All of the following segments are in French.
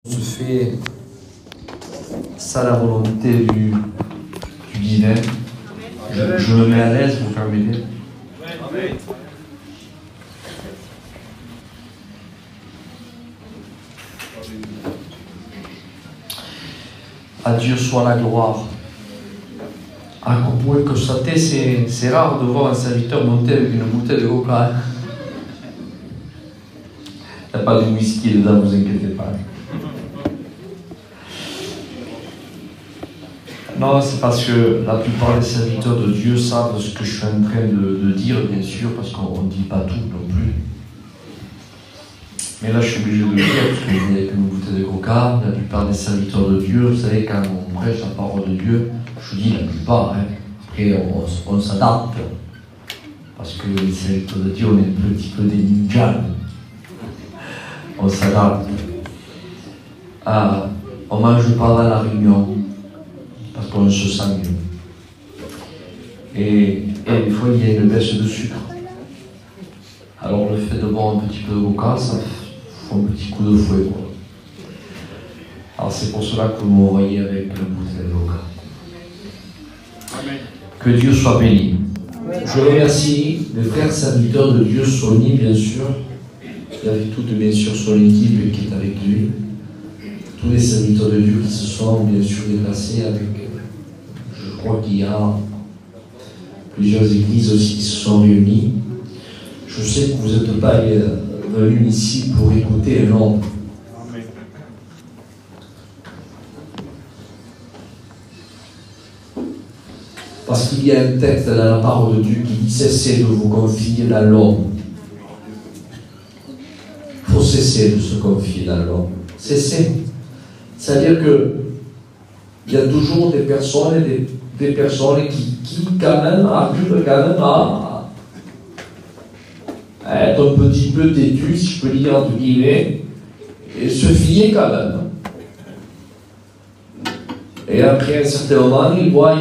se fait ça la volonté du divin. Je me mets à l'aise, vous permettez. À Dieu soit la gloire. Ah, vous pouvez constater, c'est rare de voir un serviteur monter avec une bouteille de coca. Il n'y a pas de whisky dedans, vous inquiétez pas. Non, c'est parce que la plupart des serviteurs de Dieu savent ce que je suis en train de dire, bien sûr, parce qu'on ne dit pas tout non plus. Mais là, je suis obligé de le dire, parce que je viens avec une bouteille de coca. La plupart des serviteurs de Dieu, vous savez, quand on prêche la parole de Dieu, je vous dis la plupart, hein. Après, on s'adapte. Parce que les serviteurs de Dieu, on est un petit peu des ninjas. On s'adapte. On ne mange pas dans la réunion, parce qu'on se sent mieux. Et des fois, il y a une baisse de sucre. Alors, le fait de boire un petit peu de coca, ça fait un petit coup de fouet, quoi. Alors, c'est pour cela que vous m'envoyez avec le bouteille de coca. Amen. Que Dieu soit béni. Je remercie les frères serviteurs de Dieu, Sony, bien sûr, et avec toute, bien sûr, son équipe qui est avec lui. Tous les serviteurs de Dieu qui se sont, bien sûr, déplacés avec. Je crois qu'il y a plusieurs églises aussi qui se sont réunies. Je sais que vous n'êtes pas venus ici pour écouter un homme. Parce qu'il y a un texte dans la parole de Dieu qui dit « Cessez de vous confier dans l'homme ». Il faut cesser de se confier dans l'homme. Cesser. C'est-à-dire qu'il y a toujours des personnes qui quand même arrivent à être un petit peu têtus, si je peux dire entre guillemets, et se fier quand même. Et après un certain moment, ils voient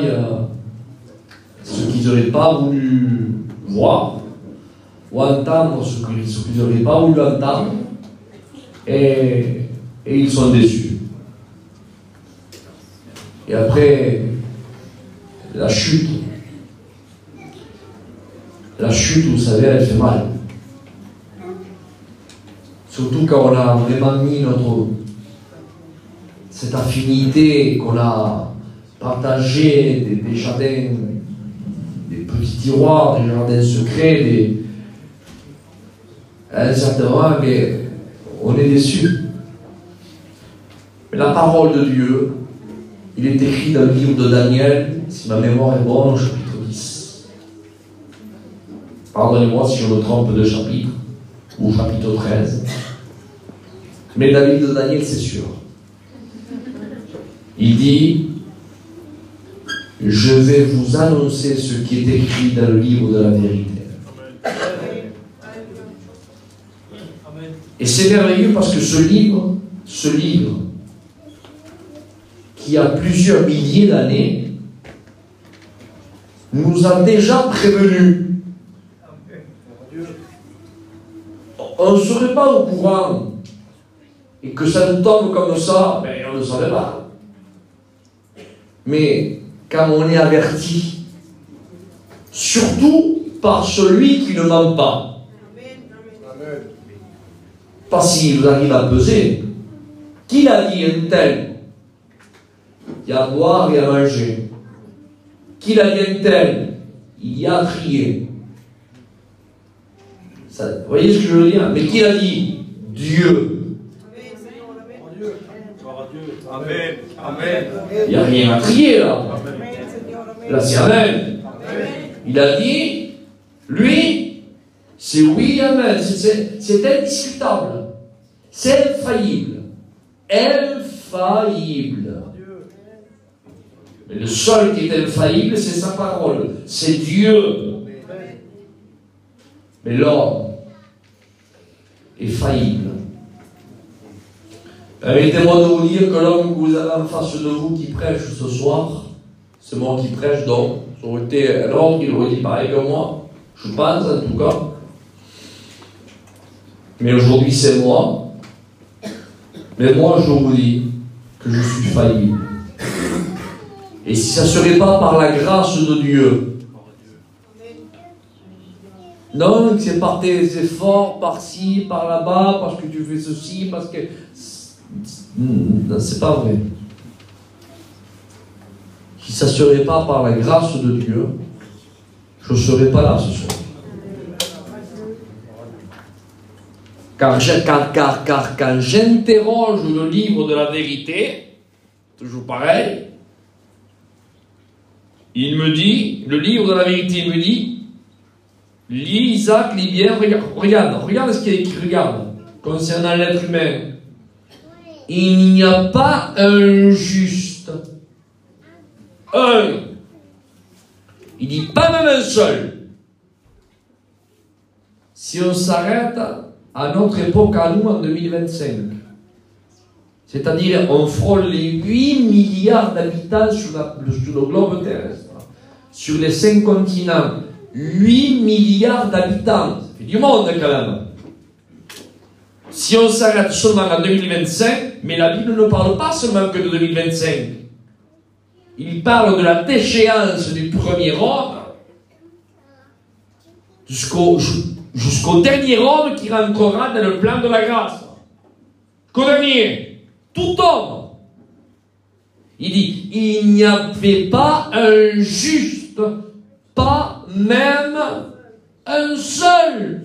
ce qu'ils n'auraient pas voulu voir, ou entendre ce qu'ils n'auraient pas voulu entendre, et ils sont déçus. Et après, la chute, vous savez, elle fait mal. Surtout quand on a vraiment mis cette affinité, qu'on a partagé des jardins, des petits tiroirs, des jardins secrets, à un certain moment, mais on est déçus. Mais la parole de Dieu, il est écrit dans le livre de Daniel, si ma mémoire est bonne, au chapitre 10. Pardonnez-moi si je me trompe de chapitre, ou au chapitre 13. Mais dans le livre de Daniel, c'est sûr. Il dit « Je vais vous annoncer ce qui est écrit dans le livre de la vérité. » Et c'est merveilleux parce que ce livre, qui a plusieurs milliers d'années, nous a déjà prévenus. On ne serait pas au courant et que ça nous tombe comme ça, ben on ne le savait pas. Mais quand on est averti, surtout par celui qui ne ment pas, parce qu'il vous arrive à peser, qui l'a dit un tel? Il y a à boire et à manger. Qui l'a dit un tel? Il y a à trier. Ça, vous voyez ce que je veux dire? Mais qui l'a dit? Dieu. Amen. Amen. Il n'y a rien à trier là. Là c'est Amen. Il a dit, lui, c'est oui et Amen. C'est indiscutable. C'est infaillible. Infaillible. Mais le seul qui est infaillible, c'est sa parole. C'est Dieu. Mais l'homme est faillible. Permettez-moi de vous dire que l'homme que vous avez en face de vous qui prêche ce soir, c'est moi qui prêche donc. Ça aurait été un homme qui aurait dit pareil que moi. Je pense en tout cas. Mais aujourd'hui c'est moi. Mais moi, je vous dis que je suis faillible. Et si ça ne serait pas par la grâce de Dieu, non, c'est par tes efforts, par-ci, par là-bas, parce que tu fais ceci, parce que... C'est pas vrai. Si ça ne serait pas par la grâce de Dieu, je ne serais pas là ce soir. Car quand j'interroge le livre de la vérité, toujours pareil, il me dit, le livre de la vérité, il me dit, lis Isaac, lis bien, regarde ce qu'il y a écrit, regarde, concernant l'être humain. Il n'y a pas un juste. Un. Il dit pas même un seul. Si on s'arrête à notre époque, à nous, en 2025, c'est-à-dire on frôle les 8 milliards d'habitants sur le globe terrestre, sur les 5 continents, 8 milliards d'habitants, ça fait du monde quand même. Si on s'arrête seulement en 2025, mais la Bible ne parle pas seulement que de 2025. Il parle de la déchéance du premier homme jusqu'au dernier homme qui rentrera dans le plan de la grâce. Qu'au dernier, tout homme. Il dit, il n'y avait pas un juste, pas même un seul.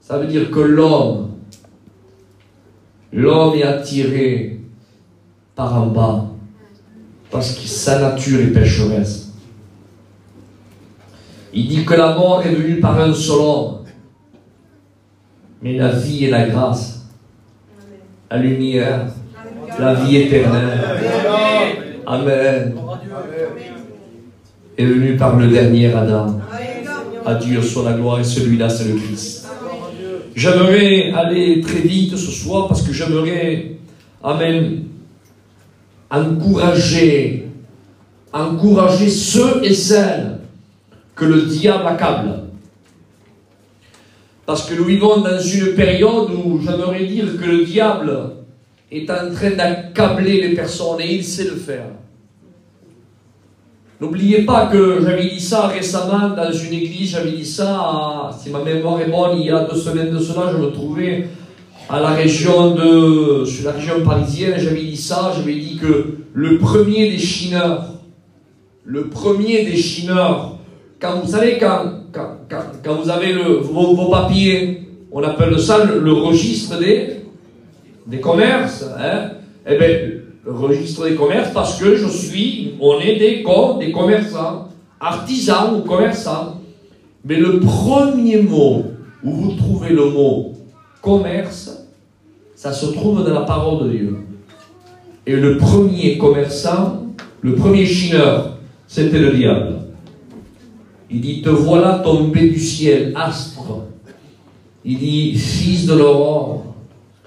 Ça veut dire que l'homme est attiré par en bas, parce que sa nature est pécheresse. Il dit que la mort est venue par un seul homme, mais la vie et la grâce, la lumière, la vie éternelle, Amen, est venue par le dernier Adam. À Dieu soit la gloire, et celui-là c'est le Christ. J'aimerais aller très vite ce soir parce que j'aimerais, Amen, encourager ceux et celles que le diable accable. Parce que nous vivons dans une période où j'aimerais dire que le diable est en train d'accabler les personnes et il sait le faire. N'oubliez pas que j'avais dit ça récemment dans une église, j'avais dit ça, si ma mémoire est bonne, il y a 2 semaines de cela, je me trouvais à la région sur la région parisienne, j'avais dit ça, j'avais dit que le premier des chineurs, quand vous savez, quand vous avez vos papiers, on appelle ça le registre des commerces, hein, eh bien, le registre des commerces, parce que on est des commerçants, artisans ou commerçants. Mais le premier mot où vous trouvez le mot commerce, ça se trouve dans la parole de Dieu. Et le premier commerçant, le premier chineur, c'était le diable. Il dit, te voilà tombé du ciel, astre. Il dit, fils de l'aurore.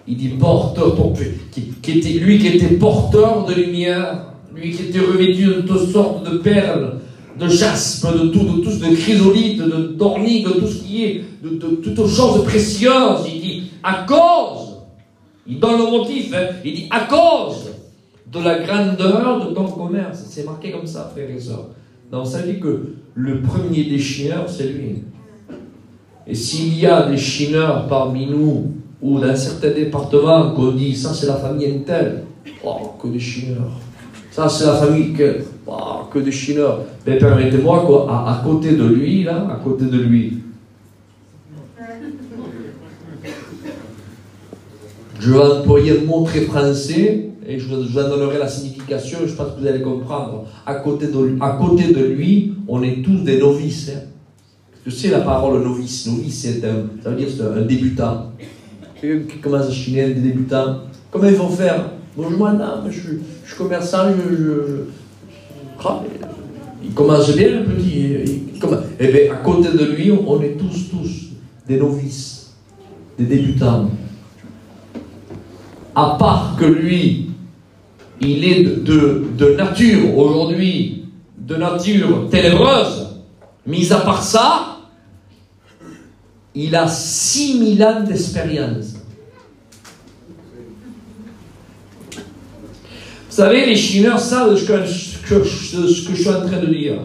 Il dit porteur, lui qui était porteur de lumière, lui qui était revêtu de toutes sortes de perles, de jaspe, de chrysolite, d'ornique, de tout ce qui est, de toutes choses précieuses. Il dit, à cause, il donne le motif, hein, il dit, à cause de la grandeur de ton commerce. C'est marqué comme ça, frères et sœurs. Donc ça dit que le premier des chineurs, c'est lui. Et s'il y a des chineurs parmi nous, ou dans certains départements qu'on dit ça c'est la famille Intel, oh que des chineurs, ça c'est la famille que des chineurs, mais permettez-moi qu'à côté de lui là, à côté de lui, je vais employer un mot très français et je vous en donnerai la signification, je pense que vous allez comprendre. À côté de lui, on est tous des novices, hein. Je sais la parole novice, ça veut dire c'est un débutant. Qui commencent à chiner, des débutants. Comment ils vont faire? Bonjour madame, je suis commerçant, il commence bien le petit. Eh bien, à côté de lui, on est tous des novices, des débutants. À part que lui, il est de nature, aujourd'hui, de nature ténébreuse, mis à part ça, il a 6000 ans d'expérience. savez, les chineurs savent ce que je suis en train de dire.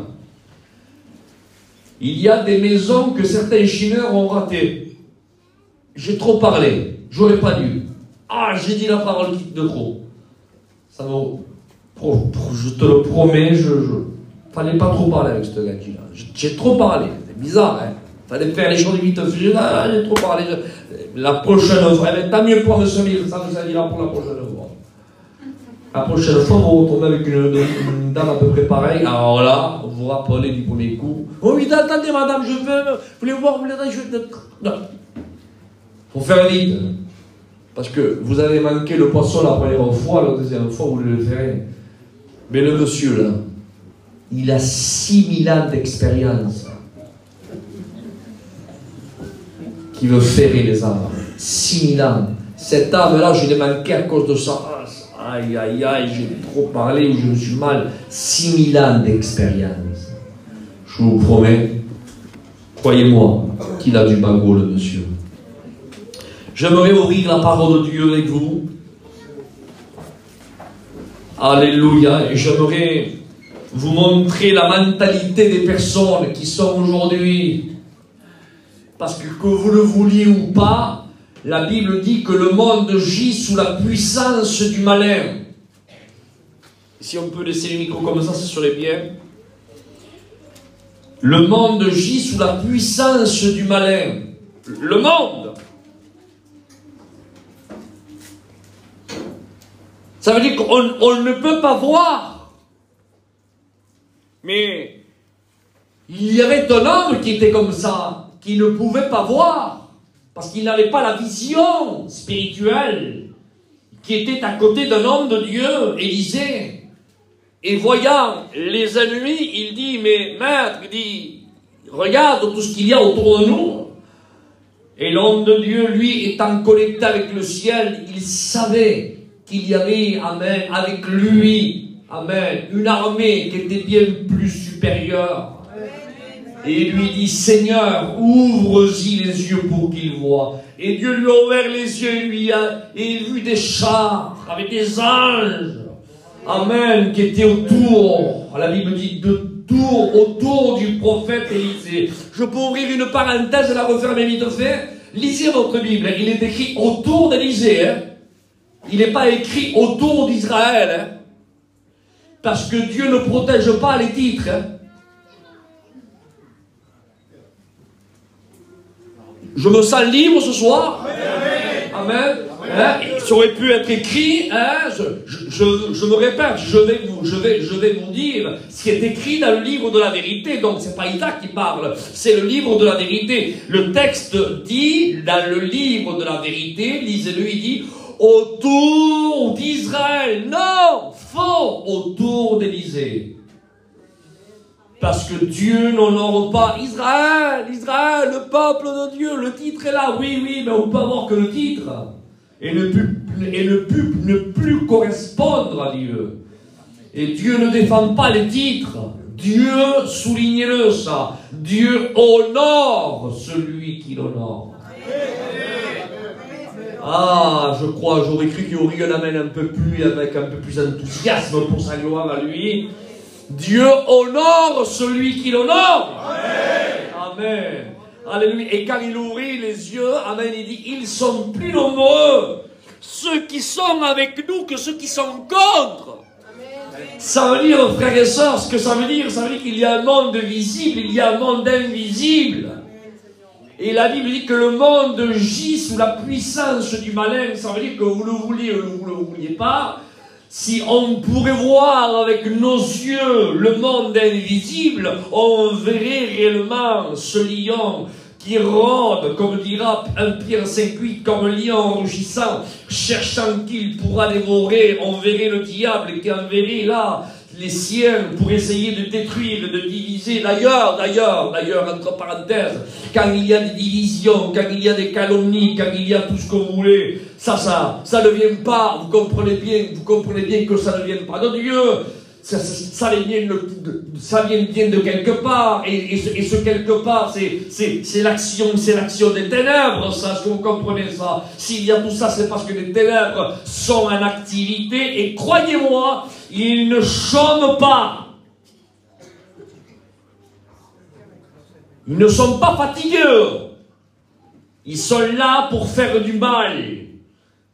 Il y a des maisons que certains chineurs ont ratées. J'ai trop parlé. J'aurais pas dû. Ah, j'ai dit la parole de trop. Ça je te le promets, fallait pas trop parler avec ce gars-là. J'ai trop parlé. C'est bizarre, hein. Fallait faire les choses vite. J'ai trop parlé. La prochaine fois, tant mieux pour me servir. Ça nous a dit là pour la prochaine fois. La prochaine fois, vous retournez avec une dame à peu près pareille. Alors là, vous vous rappelez du premier coup. Oh oui, attendez, madame, je veux. Vous voulez voir, vous voulez. Non. Faut faire vite. Parce que vous avez manqué le poisson la première fois, la deuxième fois, vous le ferez. Mais le monsieur, là, il a 6000 ans d'expérience. Qui veut ferrer les âmes. 6000 ans. Cette âme-là, je l'ai manqué à cause de ça. Aïe, aïe, aïe, j'ai trop parlé ou je me suis mal. 6000 ans d'expérience. Je vous promets, croyez-moi, qu'il a du bagot, le monsieur. J'aimerais ouvrir la parole de Dieu avec vous. Alléluia. Et j'aimerais vous montrer la mentalité des personnes qui sont aujourd'hui. Parce que vous le vouliez ou pas, la Bible dit que le monde gît sous la puissance du malin. Si on peut laisser le micro comme ça, ce serait bien. Le monde gît sous la puissance du malin. Le monde. Ça veut dire qu'on ne peut pas voir. Mais il y avait un homme qui était comme ça, qui ne pouvait pas voir, parce qu'il n'avait pas la vision spirituelle, qui était à côté d'un homme de Dieu, Élisée. Et voyant les ennemis, il dit, mais maître, il dit, regarde tout ce qu'il y a autour de nous. Et l'homme de Dieu, lui, étant connecté avec le ciel, il savait qu'il y avait, amen, avec lui, amen, une armée qui était bien plus supérieure. Et il lui dit, Seigneur, ouvre-y les yeux pour qu'il voie. Et Dieu lui a ouvert les yeux, et il a vu des chars avec des anges, amen, qui étaient autour, la Bible dit, autour du prophète Élisée. Je peux ouvrir une parenthèse et la refermer vite fait. Lisez votre Bible, il est écrit autour d'Élisée, hein. Il n'est pas écrit autour d'Israël, hein. Parce que Dieu ne protège pas les titres, hein. Je me sens libre ce soir. Amen. Hein? Ça aurait pu être écrit. Hein? Je me répète. Je vais vous dire ce qui est écrit dans le livre de la vérité. Donc c'est pas Isaac qui parle. C'est le livre de la vérité. Le texte dit dans le livre de la vérité. Lisez-le. Il dit autour d'Israël. Non, faux. Autour d'Élisée. Parce que Dieu n'honore pas Israël, Israël, le peuple de Dieu, le titre est là, oui, mais on peut avoir que le titre, et ne plus correspondre à Dieu. Et Dieu ne défend pas les titres, Dieu, soulignez-le ça, Dieu honore celui qui l'honore. Ah, je crois, j'aurais cru qu'il y aurait un amen un peu plus, avec un peu plus d'enthousiasme pour sa gloire à lui. Dieu honore celui qui l'honore. Amen. Amen. Alléluia. Et quand il ouvrit les yeux, amen, il dit, ils sont plus nombreux, ceux qui sont avec nous, que ceux qui sont contre. Amen. Ça veut dire, frères et sœurs, ce que ça veut dire qu'il y a un monde visible, il y a un monde invisible. Et la Bible dit que le monde gît sous la puissance du malin. Ça veut dire que vous le vouliez ou vous ne le vouliez pas. Si on pourrait voir avec nos yeux le monde invisible, on verrait réellement ce lion qui rôde, comme dira un Pierre 5,8, comme un lion rugissant, cherchant qu'il pourra dévorer. On verrait le diable qui enverrait là les siens pour essayer de détruire, de diviser. D'ailleurs, entre parenthèses, quand il y a des divisions, quand il y a des calomnies, quand il y a tout ce que vous voulez, ça ne vient pas, vous comprenez bien que ça ne vient pas de Dieu. ça vient bien de quelque part, et ce quelque part, c'est l'action des ténèbres, ça, est-ce que vous comprenez ça? S'il y a tout ça, c'est parce que les ténèbres sont en activité, et croyez-moi, ils ne chôment pas. Ils ne sont pas fatigueux. Ils sont là pour faire du mal,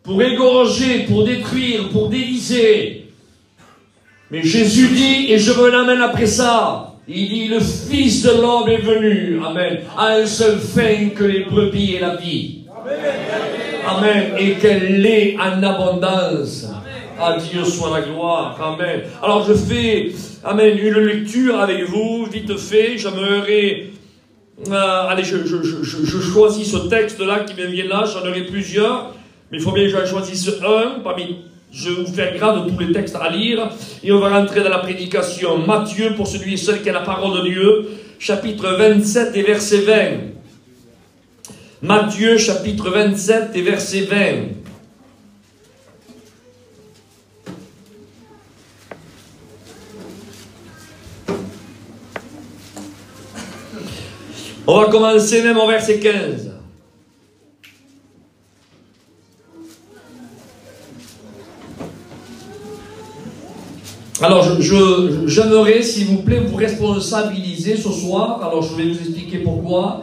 pour égorger, pour détruire, pour déviser. Mais Jésus dit, et je me l'amène après ça, il dit, le Fils de l'homme est venu, amen, à un seul fin que les brebis aient la vie. Amen. Et qu'elle l'ait en abondance. À Dieu soit la gloire. Amen. Alors je fais, amen, une lecture avec vous, vite fait. J'aimerais, allez, je choisis ce texte-là qui me vient là. J'en aurai plusieurs, mais il faut bien que j'en choisisse un parmi. Je vais vous faire grâce de tous les textes à lire et on va rentrer dans la prédication. Matthieu, pour celui et seul qui a la parole de Dieu, chapitre 27 et verset 20. Matthieu, chapitre 27 et verset 20. On va commencer même au verset 15. Alors, j'aimerais, s'il vous plaît, vous responsabiliser ce soir. Alors, je vais vous expliquer pourquoi.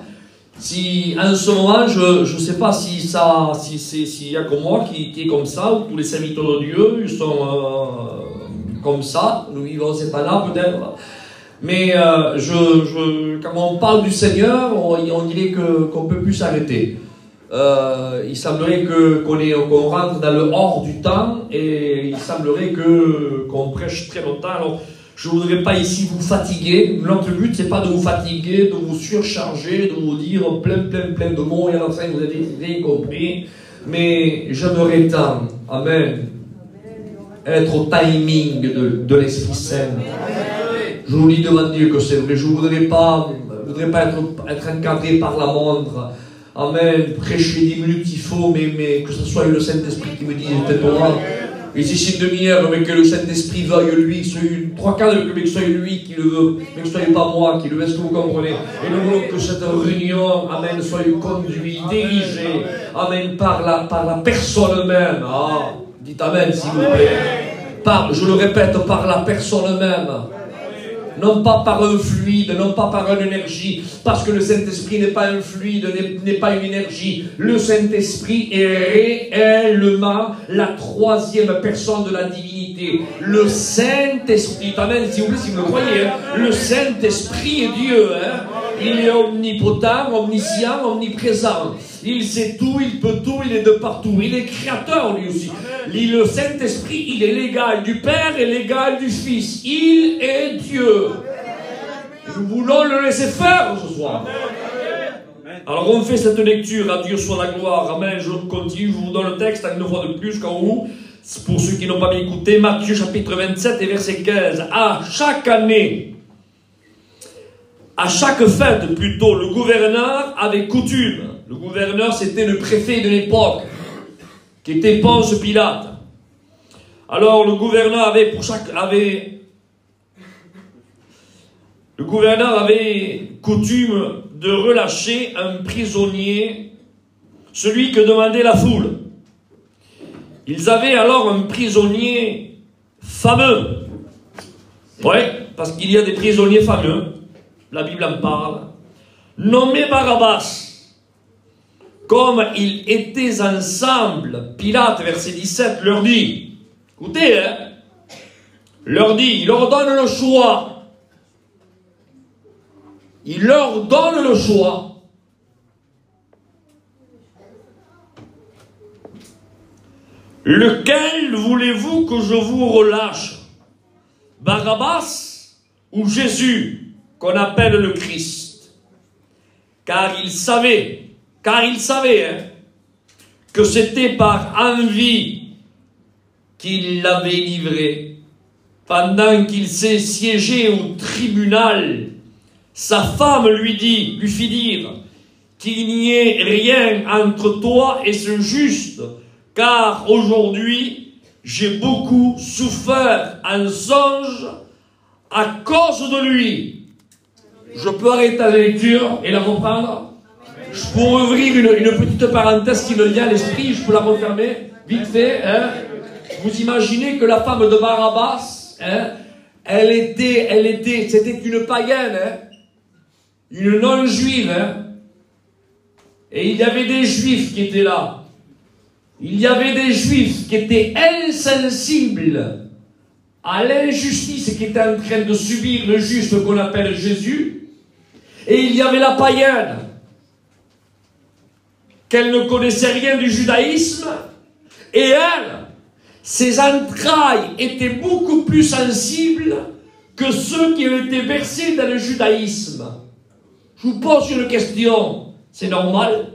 Si, en ce moment, je ne sais pas s'il y a que moi qui est comme ça, ou tous les serviteurs de Dieu, ils sont comme ça. Nous vivons ces temps-là, peut-être. Mais, quand on parle du Seigneur, on dirait qu'on ne peut plus s'arrêter. Il semblerait qu'on rentre dans le hors du temps et il semblerait qu'on prêche très longtemps. Alors, je ne voudrais pas ici vous fatiguer. Notre but, c'est pas de vous fatiguer, de vous surcharger, de vous dire plein de mots et à la fin, vous avez rien compris. Mais j'aimerais tant, amen, être au timing de l'Esprit Saint. Je vous dis devant Dieu que c'est vrai. Je ne voudrais pas être encadré par la montre. Amen. Prêcher 10 minutes il faut, mais que ce soit le Saint-Esprit qui me dise tais-toi. Et si c'est une demi-heure, mais que le Saint-Esprit veuille lui, que ce soit 3/4 que ce soit lui qui le veut, mais que ce soit pas moi qui le veux, est-ce que vous comprenez? Et nous voulons que cette réunion, amen, soit conduite, dirigée, amen, par la personne même. Ah, dites amen s'il vous plaît. Je le répète, par la personne même. Non pas par un fluide, non pas par une énergie, parce que le Saint-Esprit n'est pas un fluide, n'est pas une énergie. Le Saint-Esprit est réellement la troisième personne de la divinité. Le Saint-Esprit, amen, si vous voulez, si vous le croyez, hein, le Saint-Esprit est Dieu, hein. Il est omnipotent, omniscient, omniprésent. Il sait tout, il peut tout, il est de partout. Il est créateur lui aussi. Le Saint-Esprit, il est l'égal du Père et l'égal du Fils. Il est Dieu. Nous voulons le laisser faire ce soir. Alors on fait cette lecture, à Dieu soit la gloire. Amen, je continue, je vous donne le texte une fois de plus, qu'en haut, pour ceux qui n'ont pas bien écouté, Matthieu chapitre 27 et verset 15. À chaque année, à chaque fête plutôt, le gouverneur avait coutume. Le gouverneur, c'était le préfet de l'époque, qui était Ponce Pilate. Alors le gouverneur avait coutume de relâcher un prisonnier, celui que demandait la foule. Ils avaient alors un prisonnier fameux. Oui, parce qu'il y a des prisonniers fameux. La Bible en parle. Nommé Barabbas. Comme ils étaient ensemble, Pilate, verset 17, leur dit, écoutez, hein, il leur donne le choix. Il leur donne le choix. Lequel voulez-vous que je vous relâche? Barabbas ou Jésus, qu'on appelle le Christ? Car il savait, hein, que c'était par envie qu'il l'avait livré. Pendant qu'il s'est siégé au tribunal, sa femme lui fit dire qu'il n'y ait rien entre toi et ce juste, car aujourd'hui j'ai beaucoup souffert en songe à cause de lui. Je peux arrêter la lecture et la reprendre. Je peux ouvrir une petite parenthèse qui me vient à l'esprit, je peux la refermer, vite fait. Hein. Vous imaginez que la femme de Barabbas, hein, c'était une païenne, hein, une non-juive. Hein. Et il y avait des juifs qui étaient là. Il y avait des juifs qui étaient insensibles à l'injustice qui était en train de subir le juste qu'on appelle Jésus. Et il y avait la païenne, qu'elle ne connaissait rien du judaïsme. Et elle, ses entrailles étaient beaucoup plus sensibles que ceux qui ont été versés dans le judaïsme. Je vous pose une question, c'est normal?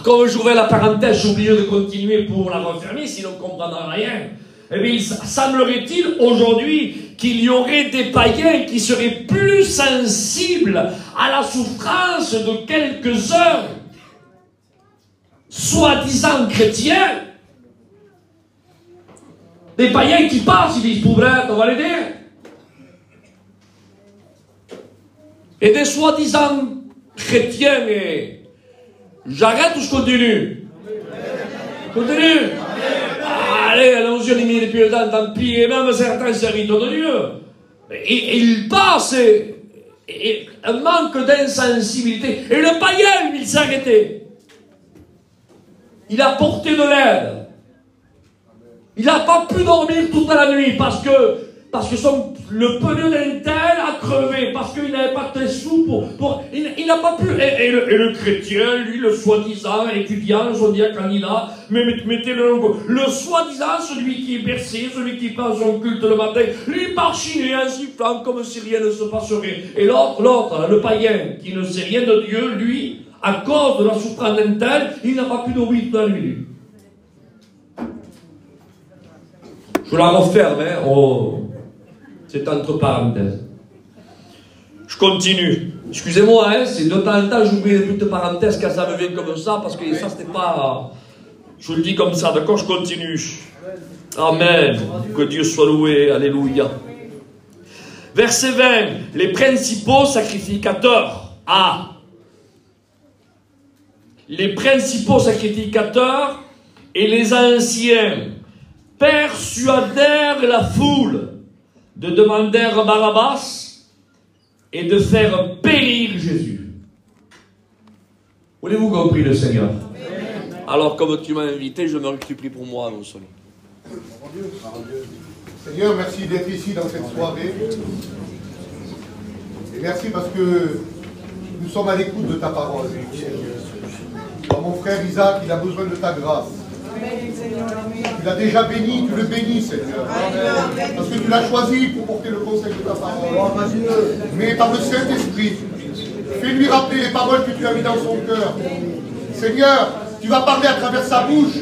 Comme j'ouvrais la parenthèse, j'ai oublié de continuer pour la refermer, sinon on ne comprendra rien. Eh bien, semblerait-il aujourd'hui qu'il y aurait des païens qui seraient plus sensibles à la souffrance de quelques-uns, soi-disant chrétiens. Des païens qui passent, ils disent, pauvrette, on va l'aider. Et des soi-disant chrétiens, et j'arrête ou je continue? Continue. Allez, allons-y, on y met les pieds dedans, tant pis. Et même certains serviteurs de Dieu. Et il passe, et un manque d'insensibilité. Et le païen, il s'est arrêté. Il a porté de l'aide. Il n'a pas pu dormir toute la nuit parce que le pneu d'un tel a crevé, parce qu'il n'avait pas de sous il n'a pas pu. Et le chrétien, lui, le soi-disant étudiant, soi-disant candidat, mettez le soi-disant, celui qui est bercé, celui qui passe son culte le matin, lui marchiner en sifflant comme si rien ne se passerait. Et l'autre, le païen, qui ne sait rien de Dieu, lui, à cause de la souffrance d'un tel, il n'a pas pu dormir toute la nuit. Je la referme, hein, c'est entre parenthèses. Je continue. Excusez-moi, hein, c'est de temps en temps, j'oublie les petites parenthèses quand ça me vient comme ça, parce que ça, c'était pas... Je le dis comme ça, d'accord, je continue. Amen. Que Dieu soit loué. Alléluia. Verset 20. Les principaux sacrificateurs. Ah. Les principaux sacrificateurs et les anciens persuadèrent la foule de demander Barabbas et de faire périr Jésus. Voulez-vous qu'on prie le Seigneur? Alors, comme tu m'as invité, je me supplie pour moi, mon Seigneur. Seigneur, merci d'être ici dans cette soirée. Et merci parce que nous sommes à l'écoute de ta parole. Alors, mon frère Isaac, il a besoin de ta grâce. Tu l'as déjà béni, tu le bénis, Seigneur. Parce que tu l'as choisi pour porter le conseil de ta parole. Mais par le Saint-Esprit, fais-lui rappeler les paroles que tu as mises dans son cœur. Seigneur, tu vas parler à travers sa bouche.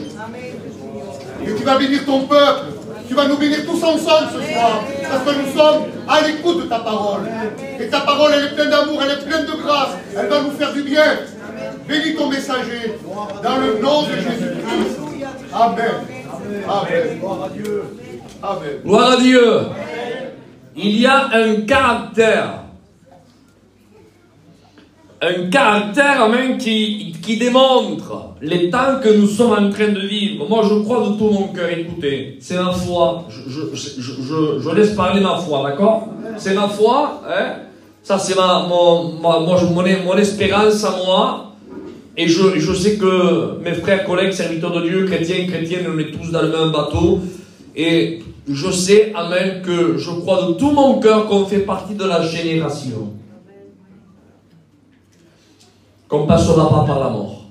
Et tu vas bénir ton peuple. Tu vas nous bénir tous ensemble ce soir. Parce que nous sommes à l'écoute de ta parole. Et ta parole, elle est pleine d'amour, elle est pleine de grâce. Elle va nous faire du bien. Bénis ton messager. Dans le nom de Jésus-Christ. Amen. Amen. Gloire à Dieu. Amen. Gloire à Dieu. Il y a un caractère. Un caractère, amen, qui démontre les temps que nous sommes en train de vivre. Moi, je crois de tout mon cœur. Écoutez, c'est ma foi. Je laisse parler ma foi, d'accord? C'est ma foi, hein? Ça, c'est mon espérance à moi. Et je sais que mes frères, collègues, serviteurs de Dieu, chrétiens, chrétiennes, on est tous dans le même bateau. Et je sais, amen, que je crois de tout mon cœur qu'on fait partie de la génération. Qu'on ne passera pas par la mort.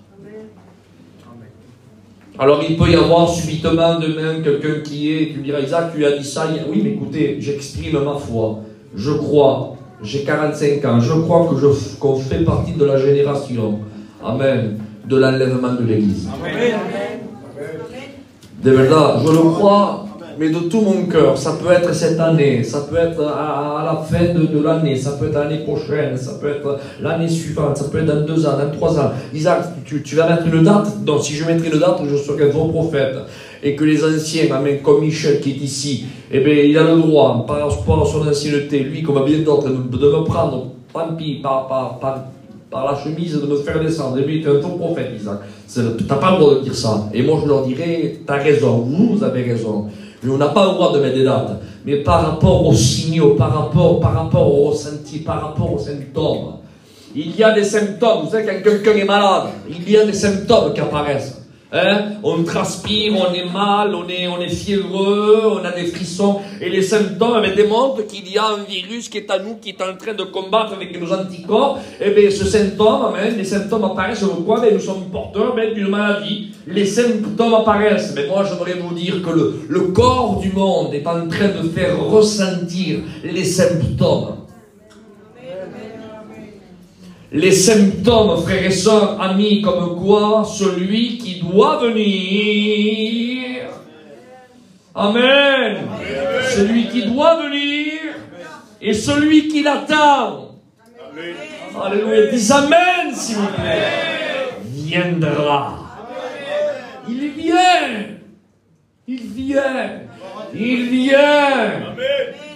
Alors il peut y avoir subitement demain quelqu'un qui me dira, Isaac, tu as dit ça. Oui, mais écoutez, j'exprime ma foi. Je crois, j'ai 45 ans, je crois qu'on fait partie de la génération. Amen. De l'enlèvement de l'Église. De verdad, je le crois mais de tout mon cœur. Ça peut être cette année, ça peut être à la fin de l'année, ça peut être l'année prochaine, ça peut être l'année suivante, ça peut être dans 2 ans, dans 3 ans. Isaac, tu vas mettre une date? Non, si je mettrai une date, je serai un faux prophète. Et que les anciens, amen, comme Michel qui est ici, eh bien, il a le droit, par rapport à son ancienneté, lui comme bien d'autres, de me prendre, tant pis, par la chemise, de me faire descendre. Et puis, tu es un faux prophète, Isaac. Tu n'as pas le droit de dire ça. Et moi, je leur dirais, tu as raison, vous avez raison. Mais on n'a pas le droit de mettre des dates. Mais par rapport aux signaux, par rapport aux ressentis, par rapport aux symptômes, il y a des symptômes. Vous savez, quand quelqu'un est malade, il y a des symptômes qui apparaissent. Hein? On transpire, on est mal, on est fiévreux, on a des frissons. Et les symptômes démontrent qu'il y a un virus qui est à nous, qui est en train de combattre avec nos anticorps. Et bien ce symptôme, les symptômes apparaissent sur quoi? Nous sommes porteurs d'une maladie. Les symptômes apparaissent. Mais moi, j'aimerais vous dire que le corps du monde est en train de faire ressentir les symptômes. Les symptômes, frères et sœurs, amis, comme quoi celui qui doit venir, amen, celui qui doit venir et celui qui l'attend, alléluia, dis amen s'il vous plaît, viendra. Il vient.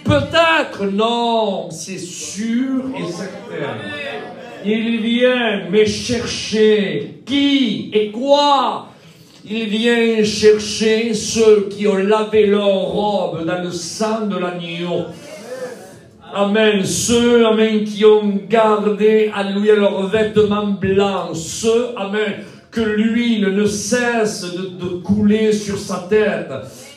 Peut-être, non, c'est sûr et certain. Il vient, mais chercher qui et quoi? Il vient chercher ceux qui ont lavé leur robe dans le sang de l'agneau. Amen. Ceux, amen, qui ont gardé, alléluia, leurs vêtements blancs. Ceux, amen, que l'huile ne cesse de couler sur sa tête.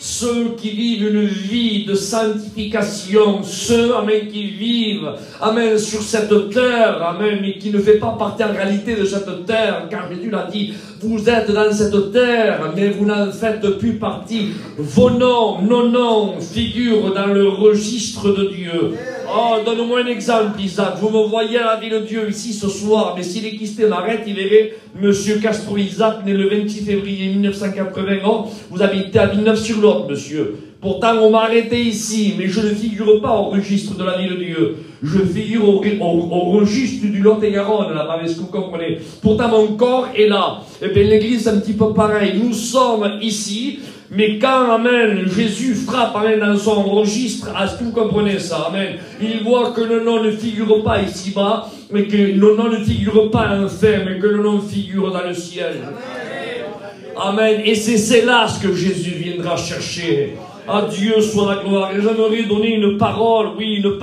Ceux qui vivent une vie de sanctification, ceux, amen, qui vivent, amen, sur cette terre, amen, mais qui ne fait pas partie en réalité de cette terre, car Jésus l'a dit, vous êtes dans cette terre, mais vous n'en faites plus partie. Vos noms, nos noms, figurent dans le registre de Dieu. Oh, donne-moi un exemple, Isaac. Vous me voyez à la ville de Dieu ici ce soir, mais si l'équité m'arrête, il verrait Monsieur Castro Isaac, né le 26 février 1981. Vous habitez à Villeneuve-sur-Lot, monsieur. Pourtant, on m'a arrêté ici, mais je ne figure pas au registre de la ville de Dieu. Je figure au registre du Lot-et-Garonne, là-bas, est-ce que vous comprenez? Pourtant, mon corps est là. Et bien, l'église, c'est un petit peu pareil. Nous sommes ici, mais quand, amen, Jésus frappe, amen, dans son registre, est-ce que vous comprenez ça? Amen. Il voit que le nom ne figure pas ici-bas, mais que le nom ne figure pas en enfer, mais que le nom figure dans le ciel. Amen. Et c'est là ce que Jésus viendra chercher. À Dieu soit la gloire. Et j'aimerais donner une parole, oui, une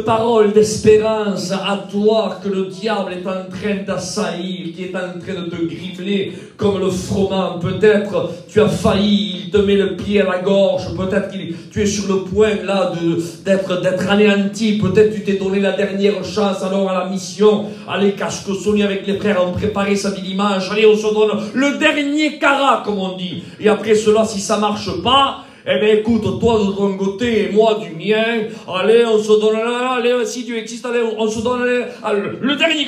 parole d'espérance à toi que le diable est en train d'assaillir, qui est en train de te gribler comme le froment. Peut-être tu as failli, il te met le pied à la gorge, peut-être que tu es sur le point là d'être anéanti, peut-être tu t'es donné la dernière chance alors à la mission. Allez, cache que Sony avec les frères ont préparé sa dimanche, allez, on se donne le dernier carat comme on dit. Et après cela, si ça marche pas, eh bien, écoute, toi de ton côté et moi du mien, allez, on se donne là, allez, si Dieu existe, allez, on se donne le dernier,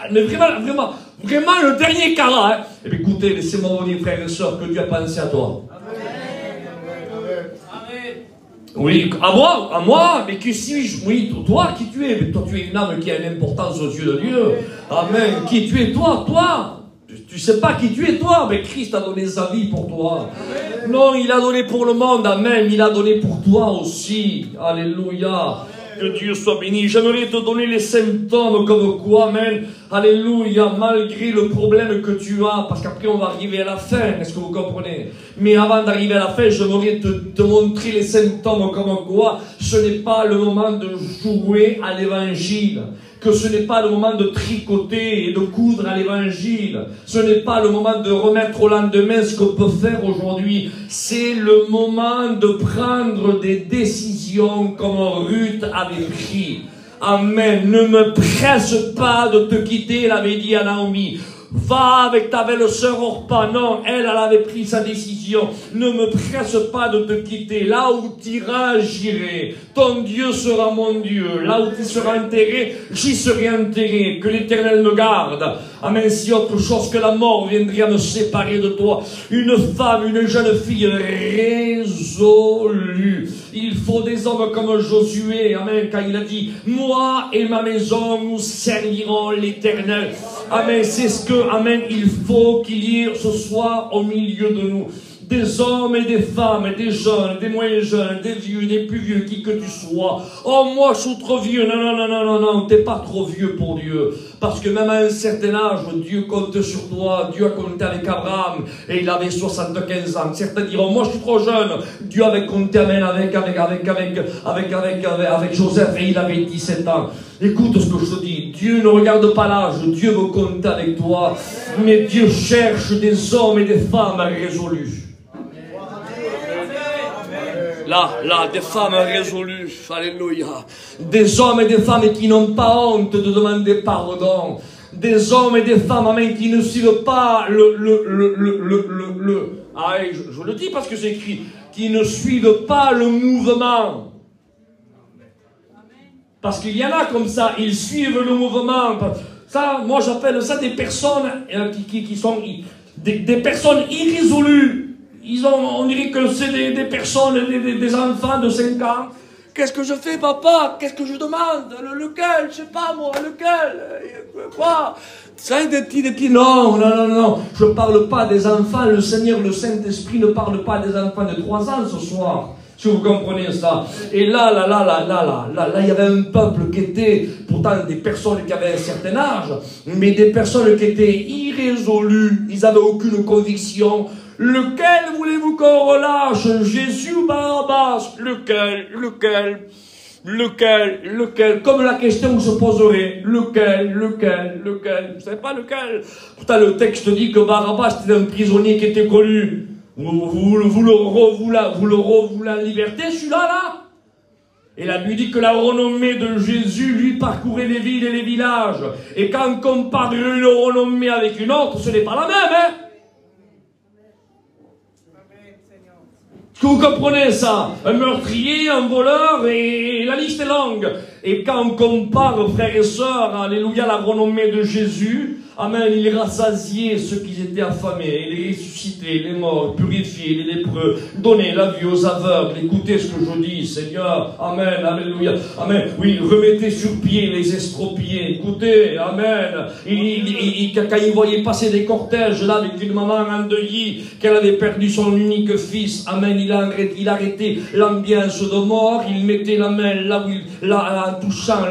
mais vraiment le dernier carat, hein. Eh bien, écoutez, laissez-moi vous dire, frères et sœurs, que Dieu a pensé à toi. Oui, à moi, mais qui suis-je? Oui, toi, qui tu es? Mais toi, tu es une âme qui a une importance aux yeux de Dieu. Amen. Qui tu es, toi? Tu sais pas qui tu es, toi, mais Christ a donné sa vie pour toi. Amen. Non, il a donné pour le monde, amen, il a donné pour toi aussi. Alléluia. Que Dieu soit béni. J'aimerais te donner les symptômes comme quoi, amen. Alléluia, malgré le problème que tu as, parce qu'après on va arriver à la fin, est-ce que vous comprenez? Mais avant d'arriver à la fin, j'aimerais te montrer les symptômes comme quoi ce n'est pas le moment de jouer à l'évangile. Que ce n'est pas le moment de tricoter et de coudre à l'évangile. Ce n'est pas le moment de remettre au lendemain ce qu'on peut faire aujourd'hui. C'est le moment de prendre des décisions comme Ruth avait pris. Amen. Ne me presse pas de te quitter, l'avait dit à Naomi. Va avec ta belle-sœur Orpa. Non, elle avait pris sa décision. Ne me presse pas de te quitter. Là où tu iras, j'irai. Ton Dieu sera mon Dieu. Là où tu seras enterré, j'y serai enterré. Que l'Éternel me garde. Amen. Si autre chose que la mort viendrait à me séparer de toi. Une femme, une jeune fille résolue. Il faut des hommes comme Josué. Amen. Quand il a dit, moi et ma maison, nous servirons l'Éternel. Amen. C'est ce que, amen, il faut qu'il y ait ce soir au milieu de nous. Des hommes et des femmes, des jeunes, des moyens jeunes, des vieux, des plus vieux, qui que tu sois. Oh, moi, je suis trop vieux. Non, non, non, non, non, non, t'es pas trop vieux pour Dieu. Parce que même à un certain âge, Dieu compte sur toi. Dieu a compté avec Abraham et il avait 75 ans. Certains diront, moi, je suis trop jeune. Dieu avait compté avec Joseph et il avait 17 ans. Écoute ce que je te dis. Dieu ne regarde pas l'âge. Dieu veut compter avec toi. Mais Dieu cherche des hommes et des femmes résolus. Là, des femmes résolues, alléluia. Des hommes et des femmes qui n'ont pas honte de demander pardon. Des hommes et des femmes, amen, qui ne suivent pas je le dis parce que c'est écrit, qui ne suivent pas le mouvement. Parce qu'il y en a comme ça, ils suivent le mouvement. Ça, moi j'appelle ça des personnes qui sont des personnes irrésolues. On dirait que c'est des personnes, des enfants de 5 ans. Qu'est-ce que je fais, papa? Qu'est-ce que je demande? Lequel? Je sais pas, moi, lequel? Quoi? Ça, des petits... Non, non, non, non. Je parle pas des enfants. Le Seigneur, le Saint-Esprit ne parle pas des enfants de 3 ans ce soir. Si vous comprenez ça. Et là, il y avait un peuple qui était, pourtant des personnes qui avaient un certain âge, mais des personnes qui étaient irrésolues. Ils n'avaient aucune conviction. Lequel voulez-vous qu'on relâche? Jésus ou Barabbas? Lequel? Comme la question se poserait. Lequel? Vous ne savez pas lequel? Pourtant, le texte dit que Barabbas était un prisonnier qui était connu. Vous le revoulez en liberté, celui-là, là? Et la Bible dit que la renommée de Jésus, lui, parcourait les villes et les villages. Et quand on compare une renommée avec une autre, ce n'est pas la même, hein? Est-ce que vous comprenez ça? Un meurtrier, un voleur, et la liste est longue. Et quand on compare, frères et sœurs, alléluia, la renommée de Jésus, amen, il rassasiait ceux qui étaient affamés, il les ressuscitait, les morts, purifiait les lépreux, donnait la vue aux aveugles. Écoutez ce que je dis, Seigneur, amen, alléluia, amen. Oui, il remettait sur pied les estropiés, écoutez, amen. Quand il voyait passer des cortèges, là, avec une maman endeuillée, qu'elle avait perdu son unique fils, amen, il arrêtait l'ambiance de mort, il mettait la main là où en touchant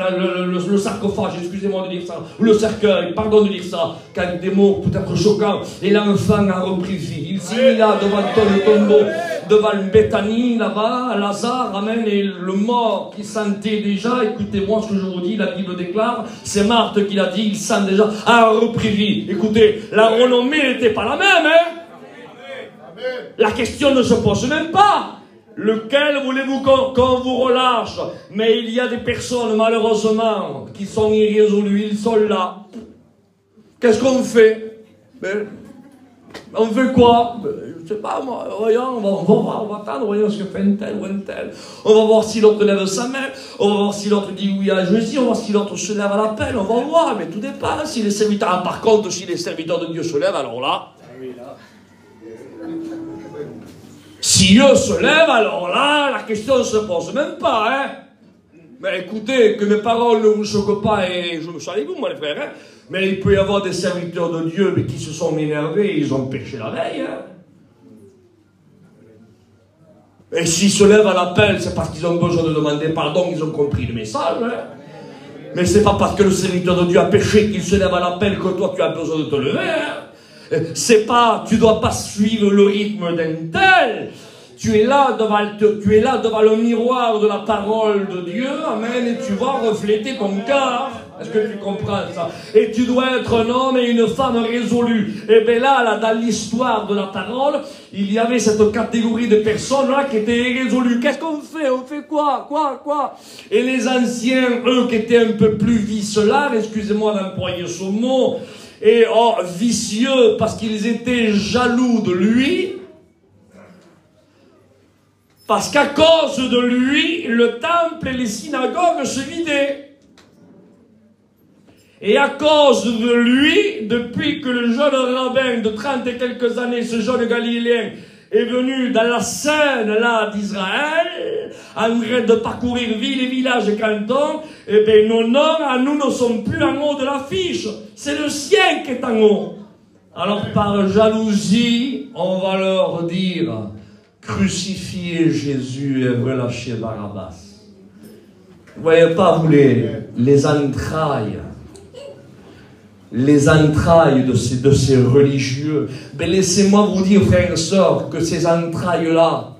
le sarcophage, excusez-moi de dire ça, ou le cercueil, pardon de dire ça, quand des mots peut-être choquants, et l'enfant a repris vie. Il s'est mis là devant le tombeau, devant le Béthanie, là-bas, Lazare, amen, et le mort qui sentait déjà, écoutez-moi ce que je vous dis, la Bible déclare, c'est Marthe qui l'a dit, il sent déjà, a repris vie. Écoutez, la renommée n'était pas la même, hein? La question ne se pose même pas. Lequel voulez-vous qu'on vous relâche? Mais il y a des personnes, malheureusement, qui sont irrésolues, ils sont là. Qu'est-ce qu'on fait? On fait quoi? Je ne sais pas, moi. Voyons, on va attendre, voyons ce que fait un tel ou un tel. On va voir si l'autre lève sa main, on va voir si l'autre dit oui à Jésus, on va voir si l'autre se lève à l'appel, on va voir, mais tout dépend. Si les serviteurs, par contre, si les serviteurs de Dieu se lèvent, alors là... Si eux se lèvent, alors là, la question ne se pose même pas, hein. Mais écoutez, que mes paroles ne vous choquent pas, et je me salue vous, moi les frères, hein. Mais il peut y avoir des serviteurs de Dieu mais qui se sont énervés, ils ont péché la veille, hein. Et s'ils se lèvent à l'appel, c'est parce qu'ils ont besoin de demander pardon, ils ont compris le message, hein. Mais c'est pas parce que le serviteur de Dieu a péché qu'il se lève à l'appel que toi tu as besoin de te lever, hein. C'est pas, tu dois pas suivre le rythme d'un tel. Tu es là devant le miroir de la parole de Dieu, amen, et tu vas refléter ton cœur. Est-ce que tu comprends ça? Et tu dois être un homme et une femme résolus. Et bien là, dans l'histoire de la parole, il y avait cette catégorie de personnes là qui étaient irrésolues. Qu'est-ce qu'on fait? On fait quoi? Et les anciens, eux qui étaient un peu plus vicelards, excusez-moi d'employer ce mot, et vicieux parce qu'ils étaient jaloux de lui. Parce qu'à cause de lui, le temple et les synagogues se vidaient. Et à cause de lui, depuis que le jeune rabbin de 30 et quelques années, ce jeune Galiléen, est venu dans la scène là d'Israël, en train de parcourir villes et villages et cantons, eh bien nos noms à nous ne sont plus en haut de l'affiche. C'est le sien qui est en haut. Alors par jalousie, on va leur dire: crucifiez Jésus et relâchez Barabbas. Vous ne voyez pas, vous, les entrailles de ces religieux. Mais laissez-moi vous dire, frères et sœurs, que ces entrailles-là,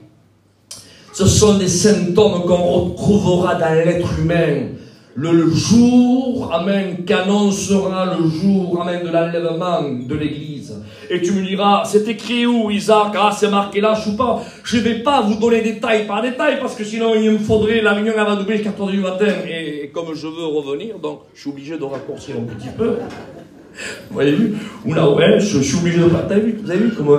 ce sont des symptômes qu'on retrouvera dans l'être humain. Le jour, amen, qu'annoncera le jour, amen, de l'enlèvement de l'Église. Et tu me diras, c'est écrit où, Isaac? Ah, c'est marqué là, je ne vais pas vous donner détail par détail, parce que sinon il me faudrait, la réunion va doubler jusqu'à 4h du matin, et comme je veux revenir, donc je suis obligé de raccourcir un petit peu. Vous avez vu? Ou là, ouais, je suis obligé de... Vous avez vu comment,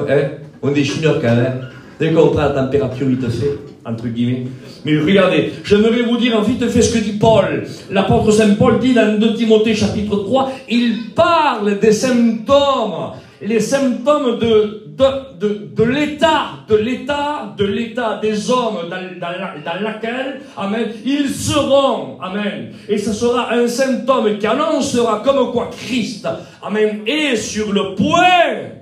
on est chinois quand même, dès qu'on prend la température, il te fait, entre guillemets. Mais regardez, j'aimerais vous dire en vite fait ce que dit Paul. L'apôtre Saint Paul dit dans 2 Timothée chapitre 3, il parle des symptômes, les symptômes de l'état des hommes dans laquelle, amen, ils seront, amen. Et ce sera un symptôme qui annoncera comme quoi Christ, amen, est sur le point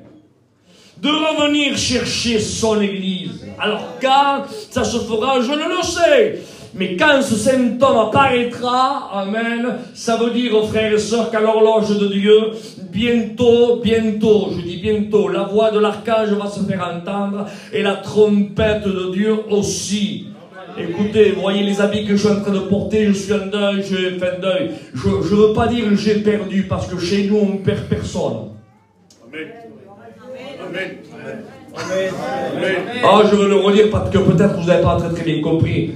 de revenir chercher son Église. Alors quand ça se fera, je ne le sais. Mais quand ce symptôme apparaîtra, amen, ça veut dire, frères et sœurs, qu'à l'horloge de Dieu, bientôt, je dis bientôt, la voix de l'archange va se faire entendre et la trompette de Dieu aussi. Écoutez, vous voyez les habits que je suis en train de porter, je suis en deuil, j'ai fait un deuil. Je ne veux pas dire que j'ai perdu, parce que chez nous, on ne perd personne. Amen. Amen. Amen. Ah, je veux le redire parce que peut-être vous n'avez pas très bien compris.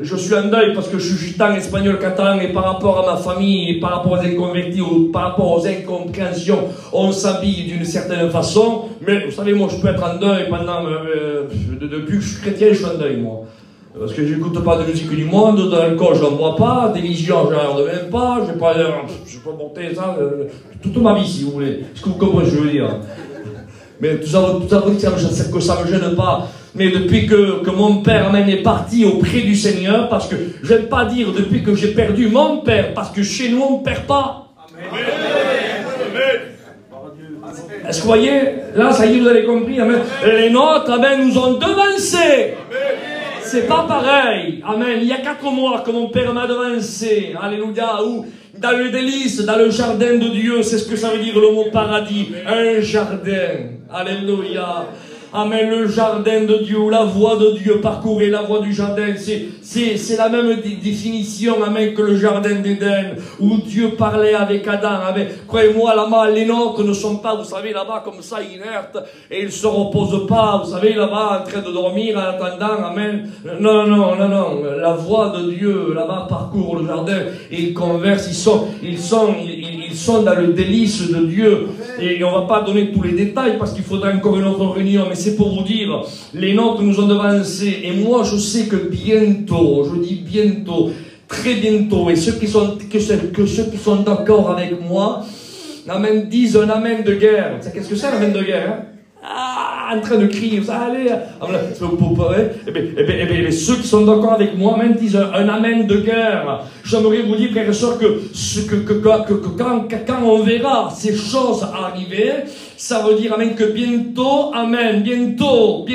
Je suis en deuil parce que je suis gitan, espagnol, catalan, et par rapport à ma famille, et par rapport aux inconvertis, ou par rapport aux incompréhensions, on s'habille d'une certaine façon. Mais vous savez, moi, je peux être en deuil pendant... depuis que je suis chrétien, je suis en deuil, moi. Parce que je n'écoute pas de musique du monde, de l'alcool, je n'en bois pas, des visions, je n'en même pas, je ne vais pas porter ça toute ma vie, si vous voulez. Est-ce que vous comprenez ce que je veux dire? Mais tout ça vous dit que ça ne me gêne pas. Mais depuis que mon père est parti auprès du Seigneur, parce que je n'aime pas dire depuis que j'ai perdu mon père, parce que chez nous on ne perd pas. Amen. Est-ce que vous voyez? Là, ça y est, vous avez compris. Amen. Les nôtres, amen, nous ont devancés. C'est pas pareil. Amen. Il y a 4 mois que mon père m'a devancé. Alléluia. Ou dans le délice, dans le jardin de Dieu, c'est ce que ça veut dire le mot paradis. Un jardin. Alléluia. Amen, le jardin de Dieu, la voie de Dieu, parcourir la voie du jardin, c'est la même définition, amen, que le jardin d'Éden, où Dieu parlait avec Adam, amen. Croyez-moi, là-bas, les nôtres ne sont pas, vous savez, là-bas, comme ça, inertes, et ils ne se reposent pas, vous savez, là-bas, en train de dormir, en attendant, amen. Non, la voie de Dieu, là-bas, parcourt le jardin, et ils conversent, ils sont dans le délice de Dieu, et on ne va pas donner tous les détails, parce qu'il faudra encore une autre réunion, mais c'est pour vous dire, les nôtres nous ont devancés, et moi je sais que bientôt, je dis bientôt, très bientôt, et ceux qui sont d'accord avec moi, amen, disent un amen de guerre. Qu'est-ce que c'est un amen de guerre, hein? En train de crier, allez, ceux qui sont d'accord avec moi, amen, disent un amen de guerre. J'aimerais vous dire, frères et sœurs, que quand on verra ces choses arriver, ça veut dire, amen, que bientôt, amen, bientôt,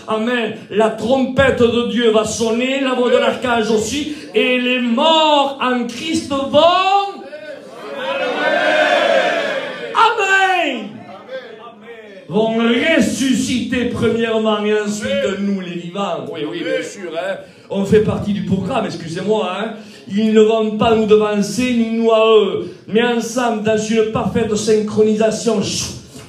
amen, la trompette de Dieu va sonner, la voix de l'archange aussi, et les morts en Christ vont... Amen! Vont ressusciter premièrement et ensuite nous les vivants. Oui, bien sûr, hein. On fait partie du programme, excusez-moi, hein. Ils ne vont pas nous devancer ni nous à eux, mais ensemble, dans une parfaite synchronisation,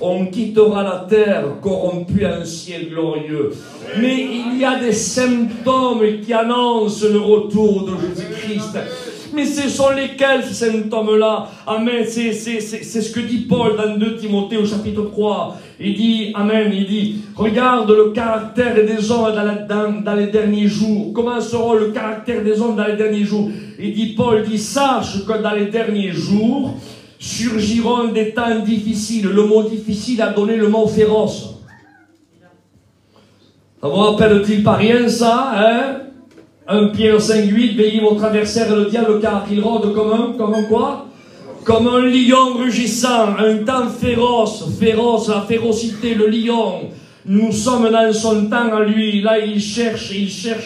on quittera la terre corrompue à un ciel glorieux. Mais il y a des symptômes qui annoncent le retour de Jésus-Christ. Mais ce sont lesquels, ces symptômes-là? Amen. C'est ce que dit Paul dans 2 Timothée au chapitre 3. Il dit, amen, il dit, regarde le caractère des hommes dans les derniers jours. Comment sera le caractère des hommes dans les derniers jours? Il dit, Paul dit, sache que dans les derniers jours, surgiront des temps difficiles. Le mot difficile a donné le mot féroce. Ça vous rappelle-t-il pas rien ça, hein? 1 Pierre 5,8, veillez votre adversaire et le diable car il rôde comme un quoi? Comme un lion rugissant, un temps féroce, la férocité, le lion. Nous sommes dans son temps à lui, là il cherche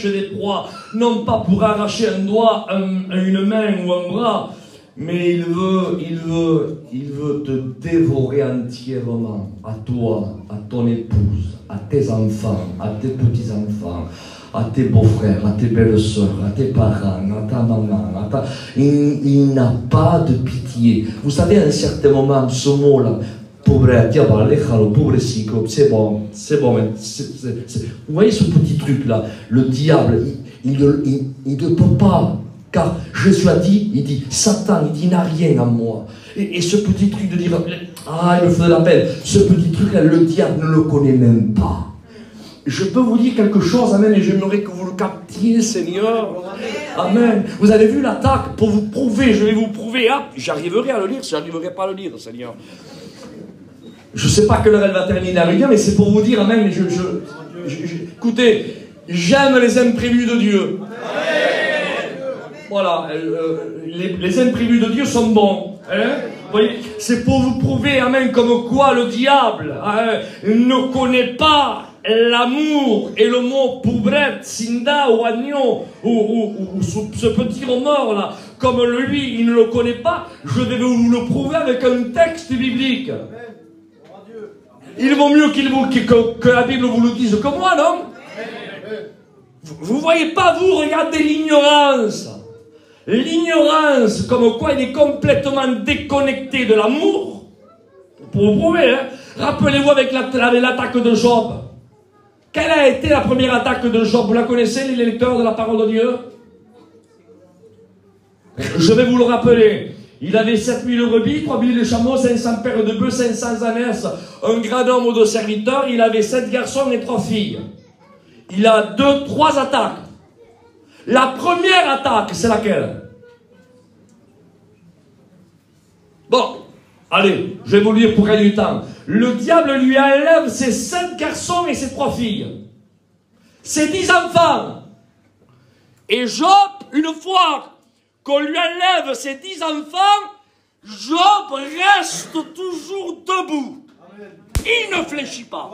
des proies, non pas pour arracher un doigt, une main ou un bras, mais il veut te dévorer entièrement, à toi, à ton épouse, à tes enfants, à tes petits-enfants, à tes beaux-frères, à tes belles-sœurs, à tes parents, à ta maman. Il n'a pas de pitié. Vous savez, à un certain moment, ce mot-là, c'est bon. Vous voyez ce petit truc-là, le diable, il ne peut pas. Car Jésus a dit, il dit, Satan, il dit, il n'a rien en moi. Et ce petit truc de dire, il me fait de la peine, ce petit truc-là, le diable ne le connaît même pas. Je peux vous dire quelque chose, amen, et j'aimerais que vous le captiez, Seigneur. Amen. Vous avez vu l'attaque, pour vous prouver, je vais vous prouver, j'arriverai à le lire, j'arriverai pas à le lire, Seigneur. Je ne sais pas quelle heure elle va terminer à le lire, mais c'est pour vous dire, amen, écoutez, j'aime les imprévus de Dieu. Voilà, les imprévus de Dieu sont bons. Hein? Vous voyez, c'est pour vous prouver, amen, comme quoi le diable ne connaît pas l'amour et le mot poubret, sinda ou agneau, ou ce petit remords là, comme lui, il ne le connaît pas, je vais vous le prouver avec un texte biblique. Il vaut mieux que la Bible vous le dise que moi, non? Vous voyez pas, vous regardez l'ignorance. L'ignorance, comme quoi il est complètement déconnecté de l'amour. Pour vous prouver, hein. Rappelez-vous avec l'attaque de Job. Quelle a été la première attaque de Job? Vous la connaissez, les lecteurs de la parole de Dieu? Je vais vous le rappeler. Il avait 7000 brebis, 3000 chameaux, 500 paires de bœufs, 500 ânesses, un grand nombre de serviteurs. Il avait 7 garçons et 3 filles. Il a 3 attaques. La première attaque, c'est laquelle? Bon, allez, je vais vous le dire pour gagner du temps. Le diable lui enlève ses 7 garçons et ses 3 filles. Ses 10 enfants. Et Job, une fois qu'on lui enlève ses 10 enfants, Job reste toujours debout. Il ne fléchit pas.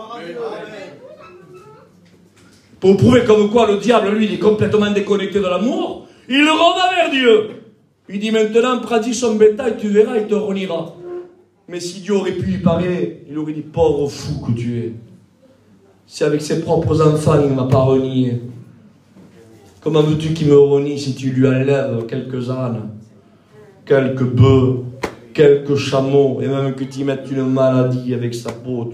Pour prouver comme quoi le diable, lui, il est complètement déconnecté de l'amour, il revient vers Dieu. Il dit maintenant, pratique son bétail, tu verras, il te reniera. Mais si Dieu aurait pu y parler, il aurait dit, pauvre fou que tu es. Si avec ses propres enfants, il ne m'a pas renié, comment veux-tu qu'il me renie si tu lui enlèves quelques ânes, quelques bœufs, quelques chameaux, et même que tu y mettes une maladie avec sa peau.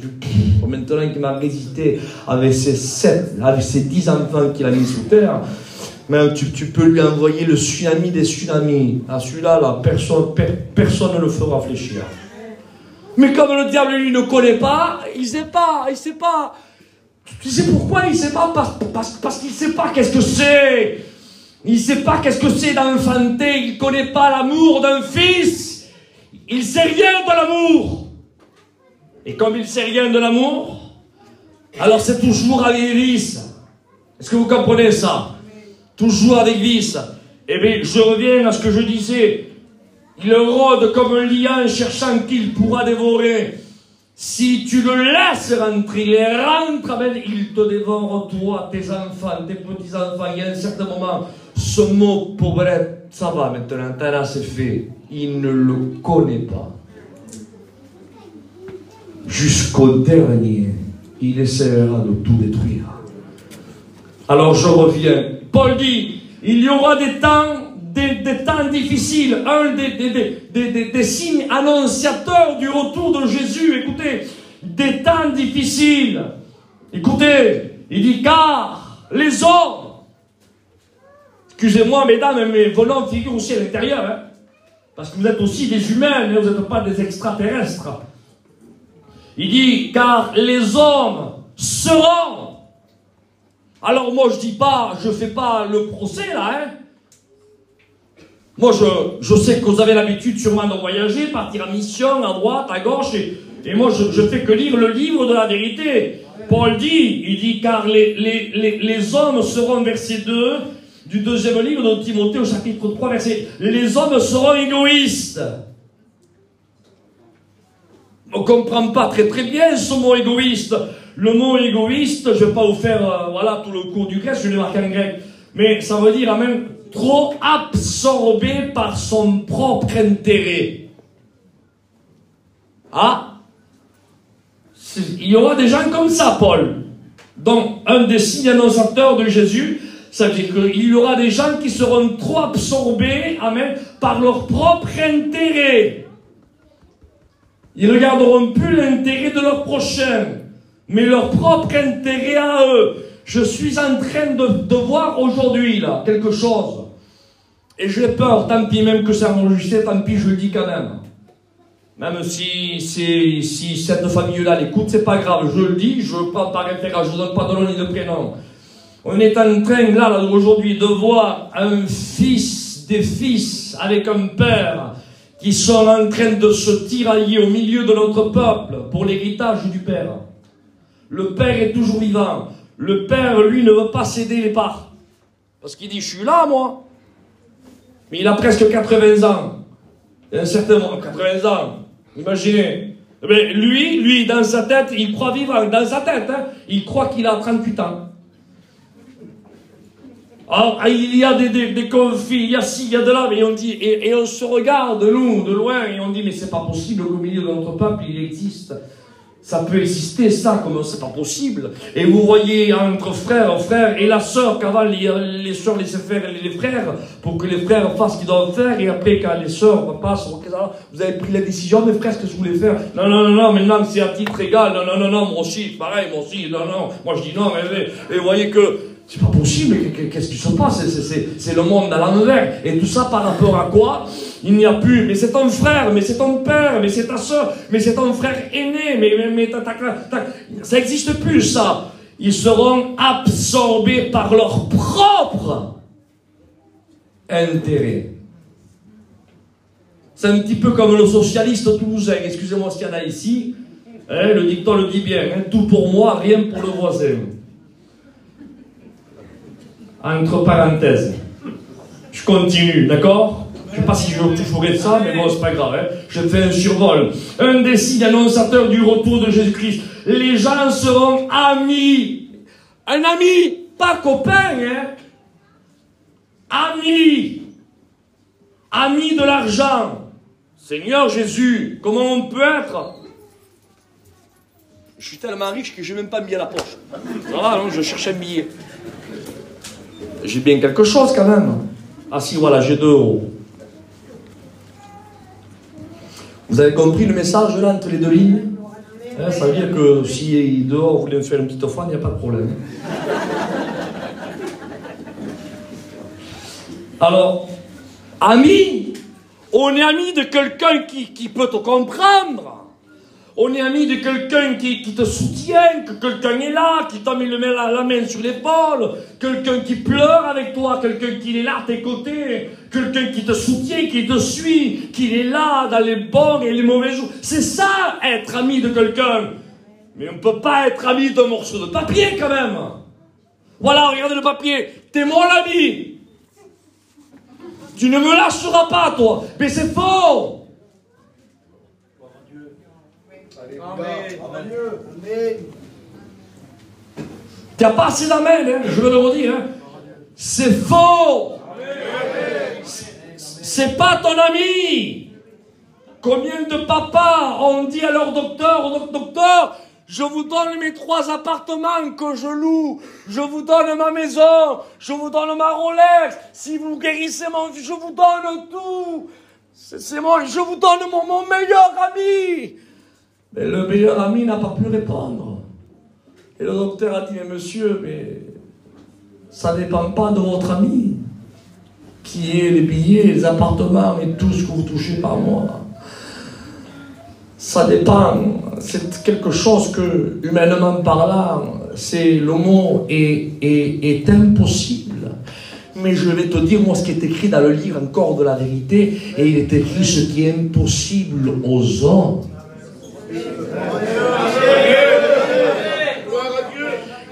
Maintenant qu'il m'a résisté avec ses 10 enfants qu'il a mis sous terre, mais tu peux lui envoyer le tsunami des tsunamis. À celui-là, là, personne ne le fera fléchir. Mais comme le diable, lui, ne connaît pas, il ne sait pas. Tu sais pourquoi il ne sait pas? Parce qu'il ne sait pas qu'est-ce que c'est. Il ne sait pas qu'est-ce que c'est d'enfanter. Il ne connaît pas l'amour d'un fils. Il ne sait rien de l'amour. Et comme il ne sait rien de l'amour, alors c'est toujours avec vice. Est-ce que vous comprenez ça? Toujours avec vice. Eh bien, je reviens à ce que je disais. Il rôde comme un lion cherchant qu'il pourra dévorer. Si tu le laisses rentrer, il rentre, il te dévore, toi, tes enfants, tes petits-enfants. Il y a un certain moment, ce mot pauvrette, ça va maintenant, là c'est fait. Il ne le connaît pas. Jusqu'au dernier, il essaiera de tout détruire. Alors je reviens. Paul dit, il y aura des temps difficiles. Un des signes annonciateurs du retour de Jésus. Écoutez, des temps difficiles. Écoutez, il dit, car les hommes Excusez-moi, mesdames, mais vos noms figurent aussi à l'intérieur. Hein, parce que vous êtes aussi des humains, mais vous n'êtes pas des extraterrestres. Il dit, car les hommes seront. Alors moi, je dis pas, je fais pas le procès, là, hein. Moi, je sais que vous avez l'habitude sûrement de voyager, partir en mission, à droite, à gauche, et moi, je fais que lire le livre de la vérité. Paul dit, il dit, car les hommes seront, verset 2, du deuxième livre de Timothée, au chapitre 3, verset, les hommes seront égoïstes. On ne comprend pas très bien ce mot égoïste. Le mot égoïste, je ne vais pas vous faire voilà, tout le cours du grec, je l'ai marqué en grec, mais ça veut dire même trop absorbé par son propre intérêt. Ah, il y aura des gens comme ça, Paul. Donc, un des signes annonciateurs de Jésus, ça veut dire qu'il y aura des gens qui seront trop absorbés, amen, par leur propre intérêt. Ils ne regarderont plus l'intérêt de leur prochain, mais leur propre intérêt à eux. Je suis en train de voir aujourd'hui, là, quelque chose. Et j'ai peur, tant pis même que ça enregistré, tant pis, je le dis quand même. Même si cette famille-là l'écoute, c'est pas grave, je le dis, je ne prends pas référence, je ne donne pas de nom ni de prénom. On est en train, là aujourd'hui, de voir un fils, des fils, avec un père, qui sont en train de se tirailler au milieu de notre peuple pour l'héritage du père. Le père est toujours vivant. Le père, lui, ne veut pas céder les parts. Parce qu'il dit, je suis là, moi. Mais il a presque 80 ans. Il y a un certain moment, 80 ans. Imaginez. Mais lui, dans sa tête, il croit vivant. Dans sa tête, hein, il croit qu'il a 38 ans. Alors, il y a des conflits, il y a ci, il y a de là, mais on dit, et on se regarde, nous, de loin, et on dit, mais c'est pas possible qu'au milieu de notre peuple, il existe. Ça peut exister, ça, comme c'est pas possible. Et vous voyez, entre frères, et la sœur, qu'avant les sœurs laissaient faire les frères, pour que les frères fassent ce qu'ils doivent faire, et après, quand les sœurs passent, vous avez pris la décision, mes frères, ce que vous voulez faire. Non, maintenant, c'est à titre égal. Non, moi aussi, pareil, moi aussi, non. Moi, je dis non, mais vous voyez que, c'est pas possible, qu'est-ce qui se passe? C'est le monde à l'envers. Et tout ça par rapport à quoi? Il n'y a plus, mais c'est ton frère, mais c'est ton père, mais c'est ta soeur, mais c'est ton frère aîné, mais ça n'existe plus, ça. Ils seront absorbés par leur propre intérêt. C'est un petit peu comme le socialiste toulousain, excusez-moi s'il y en a ici, hein, le dicton le dit bien, hein, tout pour moi, rien pour le voisin. Entre parenthèses. Je continue, d'accord? Je ne sais pas si je ferai de ça, mais bon, c'est pas grave. Hein. Je fais un survol. Un des signes annonciateurs du retour de Jésus-Christ. Les gens seront amis. Un ami, pas copain, hein. Ami. Ami de l'argent. Seigneur Jésus, comment on peut être? Je suis tellement riche que je n'ai même pas mis à la poche. Ah non, je cherche un billet. J'ai bien quelque chose quand même. Ah si, voilà, j'ai 2 euros. Vous avez compris le message là entre les deux lignes? Hein, ça veut dire que si dehors vous voulez me faire une petite offrande, il n'y a pas de problème. Alors, ami, on est ami de quelqu'un qui peut te comprendre. On est ami de quelqu'un qui te soutient, que quelqu'un est là, qui t'a mis la main sur l'épaule, quelqu'un qui pleure avec toi, quelqu'un qui est là à tes côtés, quelqu'un qui te soutient, qui te suit, qui est là dans les bons et les mauvais jours. C'est ça, être ami de quelqu'un. Mais on ne peut pas être ami d'un morceau de papier quand même. Voilà, regardez le papier. T'es mon ami. Tu ne me lâcheras pas, toi. Mais c'est faux. Amen. Tu n'as pas assez d'amen, hein, je veux le redire. Hein. C'est faux. C'est pas ton ami. Combien de papas ont dit à leur docteur, docteur, je vous donne mes 3 appartements que je loue, je vous donne ma maison, je vous donne ma Rolex, si vous guérissez mon fils, je vous donne tout. Je vous donne mon meilleur ami. Mais le meilleur ami n'a pas pu répondre. Et le docteur a dit, mais monsieur, mais ça ne dépend pas de votre ami. piller les billets, les appartements et tout ce que vous touchez par mois. Ça dépend. C'est quelque chose que, humainement parlant, le mot est impossible. Mais je vais te dire, moi, ce qui est écrit dans le livre encore de la vérité, et il est écrit ce qui est impossible aux hommes.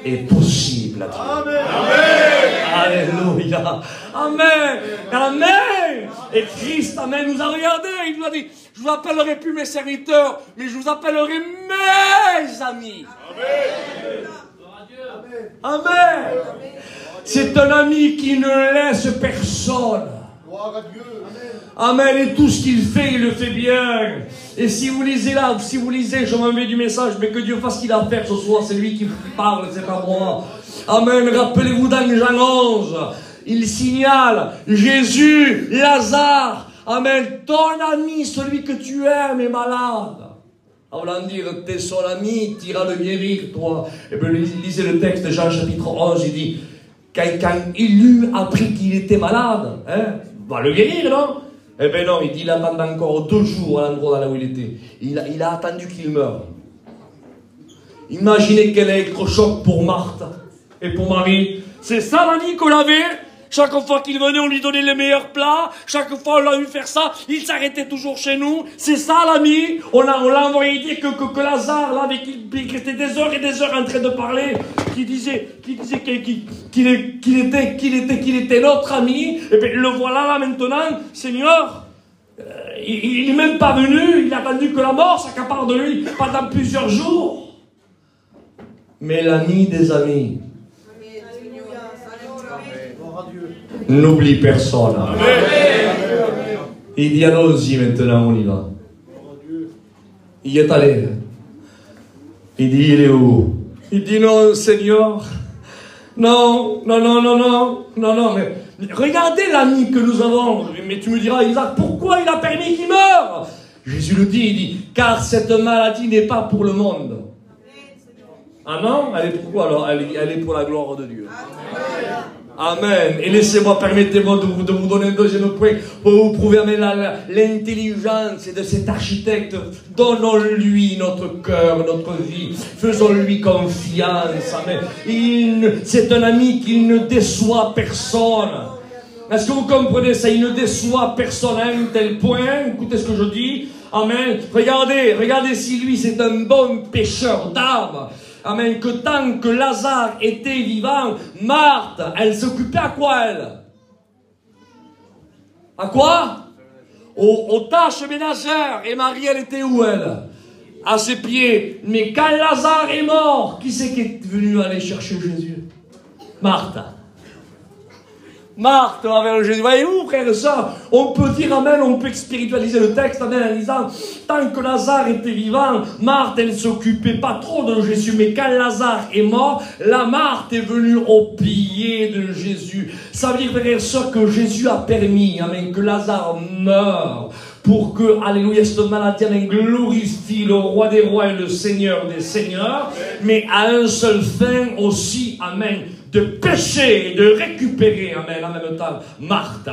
Est possible à Dieu. Alléluia. Amen. Amen. Et Christ, amen, nous a regardé. Il nous a dit, je vous appellerai plus mes serviteurs, mais je vous appellerai mes amis. Amen. Amen. C'est un ami qui ne laisse personne. Amen. Et tout ce qu'il fait, il le fait bien. Et si vous lisez là, si vous lisez, je m'en vais du message, mais que Dieu fasse ce qu'il a à faire ce soir, c'est lui qui parle, c'est pas moi. Amen. Rappelez-vous dans Jean 11, il signale Jésus, Lazare. Amen. Ton ami, celui que tu aimes, est malade. En voulant dire, t'es son ami, tu iras le guérir, toi. Et bien, lisez le texte de Jean chapitre 11, il dit, quand il eut appris qu'il était malade, va le guérir, non? Eh bien non, il dit, il attendait encore 2 jours à l'endroit là où il était. Il a attendu qu'il meure. Imaginez quel électrochoc pour Marthe et pour Marie. C'est ça l'ami qu'on avait. Chaque fois qu'il venait, on lui donnait les meilleurs plats. Chaque fois, on l'a vu faire ça. Il s'arrêtait toujours chez nous. C'est ça l'ami. On l'a envoyé dire que Lazare, là, avec qui était des heures et des heures en train de parler, qu'il disait qu'il était notre ami. Et bien, le voilà là maintenant, Seigneur. Il n'est même pas venu. Il a attendu que la mort s'accapare de lui pendant plusieurs jours. Mais l'ami des amis n'oublie personne. Amen. Il dit allons-y maintenant, on y va. Il y est allé. Il dit il est où? Il dit non, Seigneur. Non, mais regardez l'ami que nous avons. Mais tu me diras, Isaac, pourquoi il a permis qu'il meure? Jésus le dit, il dit, car cette maladie n'est pas pour le monde. Ah non? Elle est pour quoi alors? Elle est pour la gloire de Dieu. Amen. Et laissez-moi, permettez-moi de vous donner un deuxième point pour vous prouver l'intelligence de cet architecte. Donnons-lui notre cœur, notre vie. Faisons-lui confiance. Amen. C'est un ami qui ne déçoit personne. Est-ce que vous comprenez ça? Il ne déçoit personne à un tel point. Écoutez ce que je dis. Amen. Regardez si lui c'est un bon pêcheur d'âme. Amen, que tant que Lazare était vivant, Marthe, elle s'occupait à quoi, elle? À quoi? Aux tâches ménagères. Et Marie, elle était où, elle? À ses pieds. Mais quand Lazare est mort, qui c'est qui est venu aller chercher Jésus? Marthe. Marthe avec Jésus. Voyez-vous, frère et sœurs, on peut dire amen, on peut spiritualiser le texte amen, en disant, tant que Lazare était vivant, Marthe, elle ne s'occupait pas trop de Jésus, mais quand Lazare est mort, la Marthe est venue au pied de Jésus. Ça veut dire, frère et sœurs, que Jésus a permis, amen, que Lazare meure, pour que, alléluia, cette maladie, amen, glorifie le roi des rois et le seigneur des seigneurs, mais à un seul fin aussi, amen, de pécher et de récupérer, amen, en même temps, Marthe.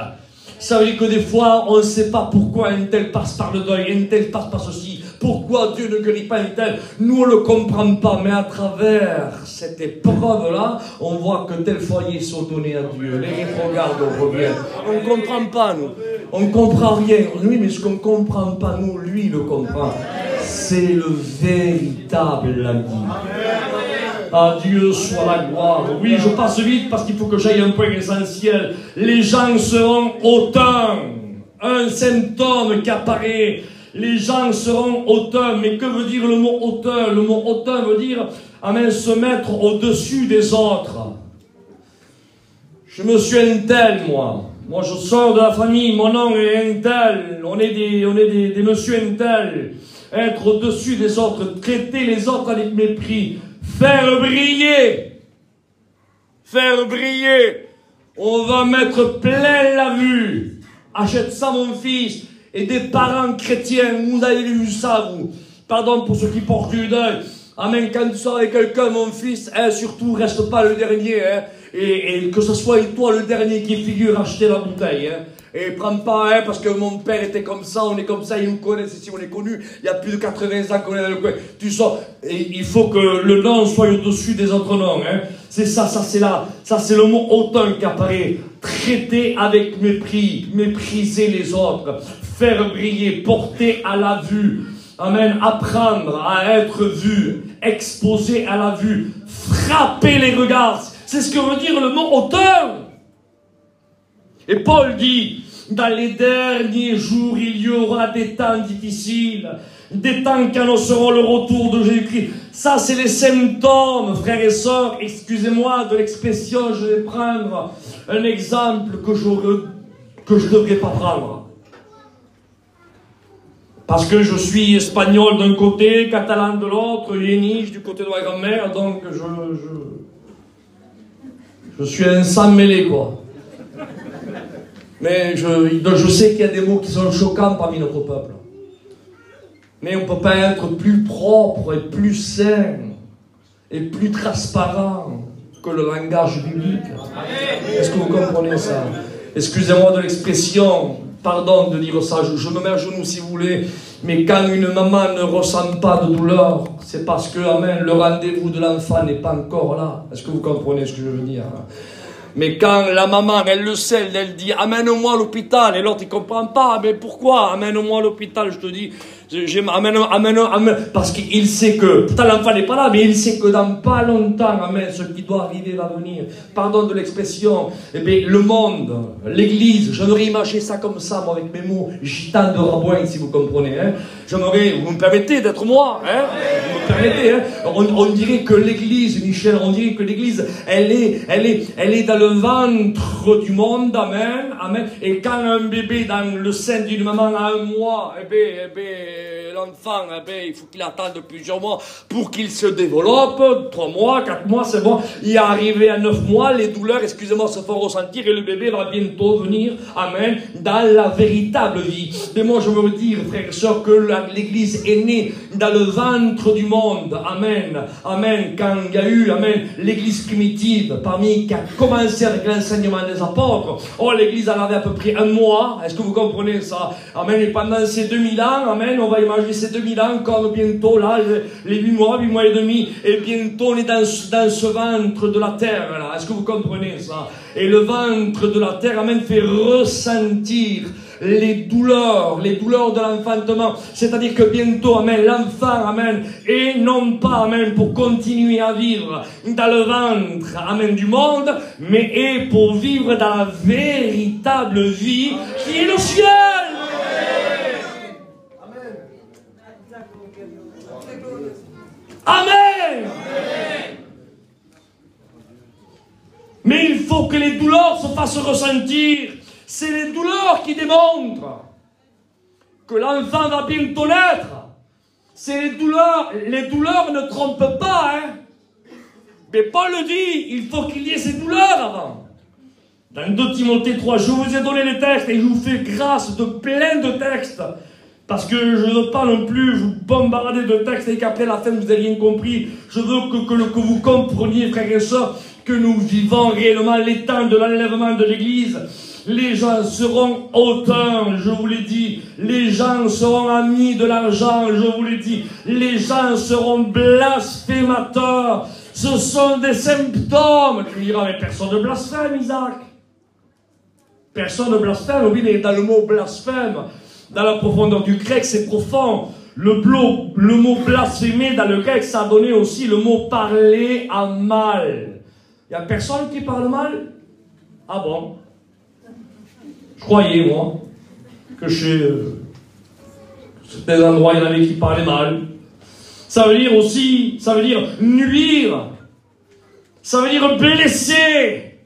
Ça veut dire que des fois, on ne sait pas pourquoi un tel passe par le deuil, un tel passe par ceci, pourquoi Dieu ne guérit pas un tel. Nous, on ne le comprend pas, mais à travers cette épreuve-là, on voit que tel foyer sont donnés à Dieu. Les rétrogrades reviennent. On ne comprend pas, nous. On ne comprend rien. Oui, mais ce qu'on ne comprend pas, nous, lui, le comprend. C'est le véritable ami. À Dieu soit la gloire. Oui, je passe vite parce qu'il faut que j'aille un point essentiel. Les gens seront hautains. Un symptôme qui apparaît. Les gens seront hautains. Mais que veut dire le mot hautain? Le mot hautain veut dire, amen, se mettre au-dessus des autres. Je me suis un tel, moi. Moi, je sors de la famille. Mon nom est un tel. On est des monsieur un tel. Être au-dessus des autres. Traiter les autres avec mépris. Faire briller. Faire briller. On va mettre plein la vue. Achète ça, mon fils. Et des parents chrétiens, vous avez vu ça, vous. Pardon pour ceux qui portent du deuil. Amen. Quand tu sors avec quelqu'un, mon fils, hein, surtout, reste pas le dernier. Hein, et que ce soit toi le dernier qui figure acheter la bouteille. Hein. Et prends pas, hein, parce que mon père était comme ça, on est comme ça, ils nous connaissent ici, on est connus. Il y a plus de 80 ans qu'on est dans le coin. Tu sors, et il faut que le nom soit au-dessus des autres noms. Hein. C'est ça c'est là. Ça c'est le mot hautain qui apparaît. Traiter avec mépris, mépriser les autres, faire briller, porter à la vue. Amen. Apprendre à être vu, exposer à la vue, frapper les regards. C'est ce que veut dire le mot hauteur. Et Paul dit, dans les derniers jours, il y aura des temps difficiles, des temps qui annonceront le retour de Jésus-Christ. Ça, c'est les symptômes, frères et sœurs. Excusez-moi de l'expression, je vais prendre un exemple que je ne devrais pas prendre. Parce que je suis espagnol d'un côté, catalan de l'autre, yéniche du côté de ma grand-mère, donc je suis un sang mêlé, quoi. Mais je sais qu'il y a des mots qui sont choquants parmi notre peuple. Mais on ne peut pas être plus propre et plus sain et plus transparent que le langage biblique. Est-ce que vous comprenez ça? Excusez-moi de l'expression, pardon de dire ça, je me mets à genoux si vous voulez, mais quand une maman ne ressent pas de douleur, c'est parce que, amen, le rendez-vous de l'enfant n'est pas encore là. Est-ce que vous comprenez ce que je veux dire? Mais quand la maman, elle le sait, elle dit « Amène-moi à l'hôpital », et l'autre il ne comprend pas, mais pourquoi « Amène-moi à l'hôpital », je te dis, amène, parce qu'il sait que, pourtant l'enfant n'est pas là, mais il sait que dans pas longtemps, amen, ce qui doit arriver va venir. Pardon de l'expression, eh bien, le monde, l'église, j'aimerais imaginer ça comme ça, moi, avec mes mots gitans de Rabouin, si vous comprenez, hein. J'aimerais, vous me permettez d'être moi, hein, vous me permettez, hein. On dirait que l'église, Michel, on dirait que l'église, elle est dans le ventre du monde, amen, amen, et quand un bébé dans le sein d'une maman a 1 mois, eh bien, l'enfant, il faut qu'il attende plusieurs mois pour qu'il se développe. 3 mois, 4 mois, c'est bon. Il est arrivé à 9 mois, les douleurs, excusez-moi, se font ressentir et le bébé va bientôt venir, amen, dans la véritable vie. Mais moi, je veux dire, frères et sœurs, que l'église est née dans le ventre du monde, amen, amen, quand il y a eu, amen, l'église primitive, parmi qui a commencé avec l'enseignement des apôtres. Oh, l'église en avait à peu près 1 mois. Est-ce que vous comprenez ça? Amen, et pendant ces 2000 ans, amen, on va imaginer ces 2000 ans, comme bientôt, là, les 8 mois et demi, et bientôt on est dans ce ventre de la terre, là. Est-ce que vous comprenez ça? Et le ventre de la terre, amen, fait ressentir les douleurs de l'enfantement. C'est-à-dire que bientôt, amen, l'enfant, amen, et non pas, amen, pour continuer à vivre dans le ventre, amen, du monde, mais est pour vivre dans la véritable vie qui est le ciel. Amen. Mais il faut que les douleurs se fassent ressentir. C'est les douleurs qui démontrent que l'enfant va bientôt naître. C'est les douleurs. Les douleurs ne trompent pas, hein. Mais Paul le dit, il faut qu'il y ait ces douleurs avant. Dans 2 Timothée 3, je vous ai donné les textes et je vous fais grâce de plein de textes. Parce que je ne veux pas non plus vous bombarder de textes et qu'après la fin vous n'avez rien compris. Je veux que vous compreniez, frères et sœurs, que nous vivons réellement les temps de l'enlèvement de l'Église. Les gens seront hautains, je vous l'ai dit. Les gens seront amis de l'argent, je vous l'ai dit. Les gens seront blasphémateurs. Ce sont des symptômes. Tu me diras, mais personne ne blasphème, Isaac. Personne ne blasphème, oui, mais dans le mot blasphème, dans la profondeur du grec, c'est profond. Le mot blasphémer dans le grec, ça a donné aussi le mot parler à mal. Il n'y a personne qui parle mal? Ah bon? Je croyais, moi, que chez certains endroits, il y en avait qui parlaient mal. Ça veut dire aussi, ça veut dire nuire. Ça veut dire blesser.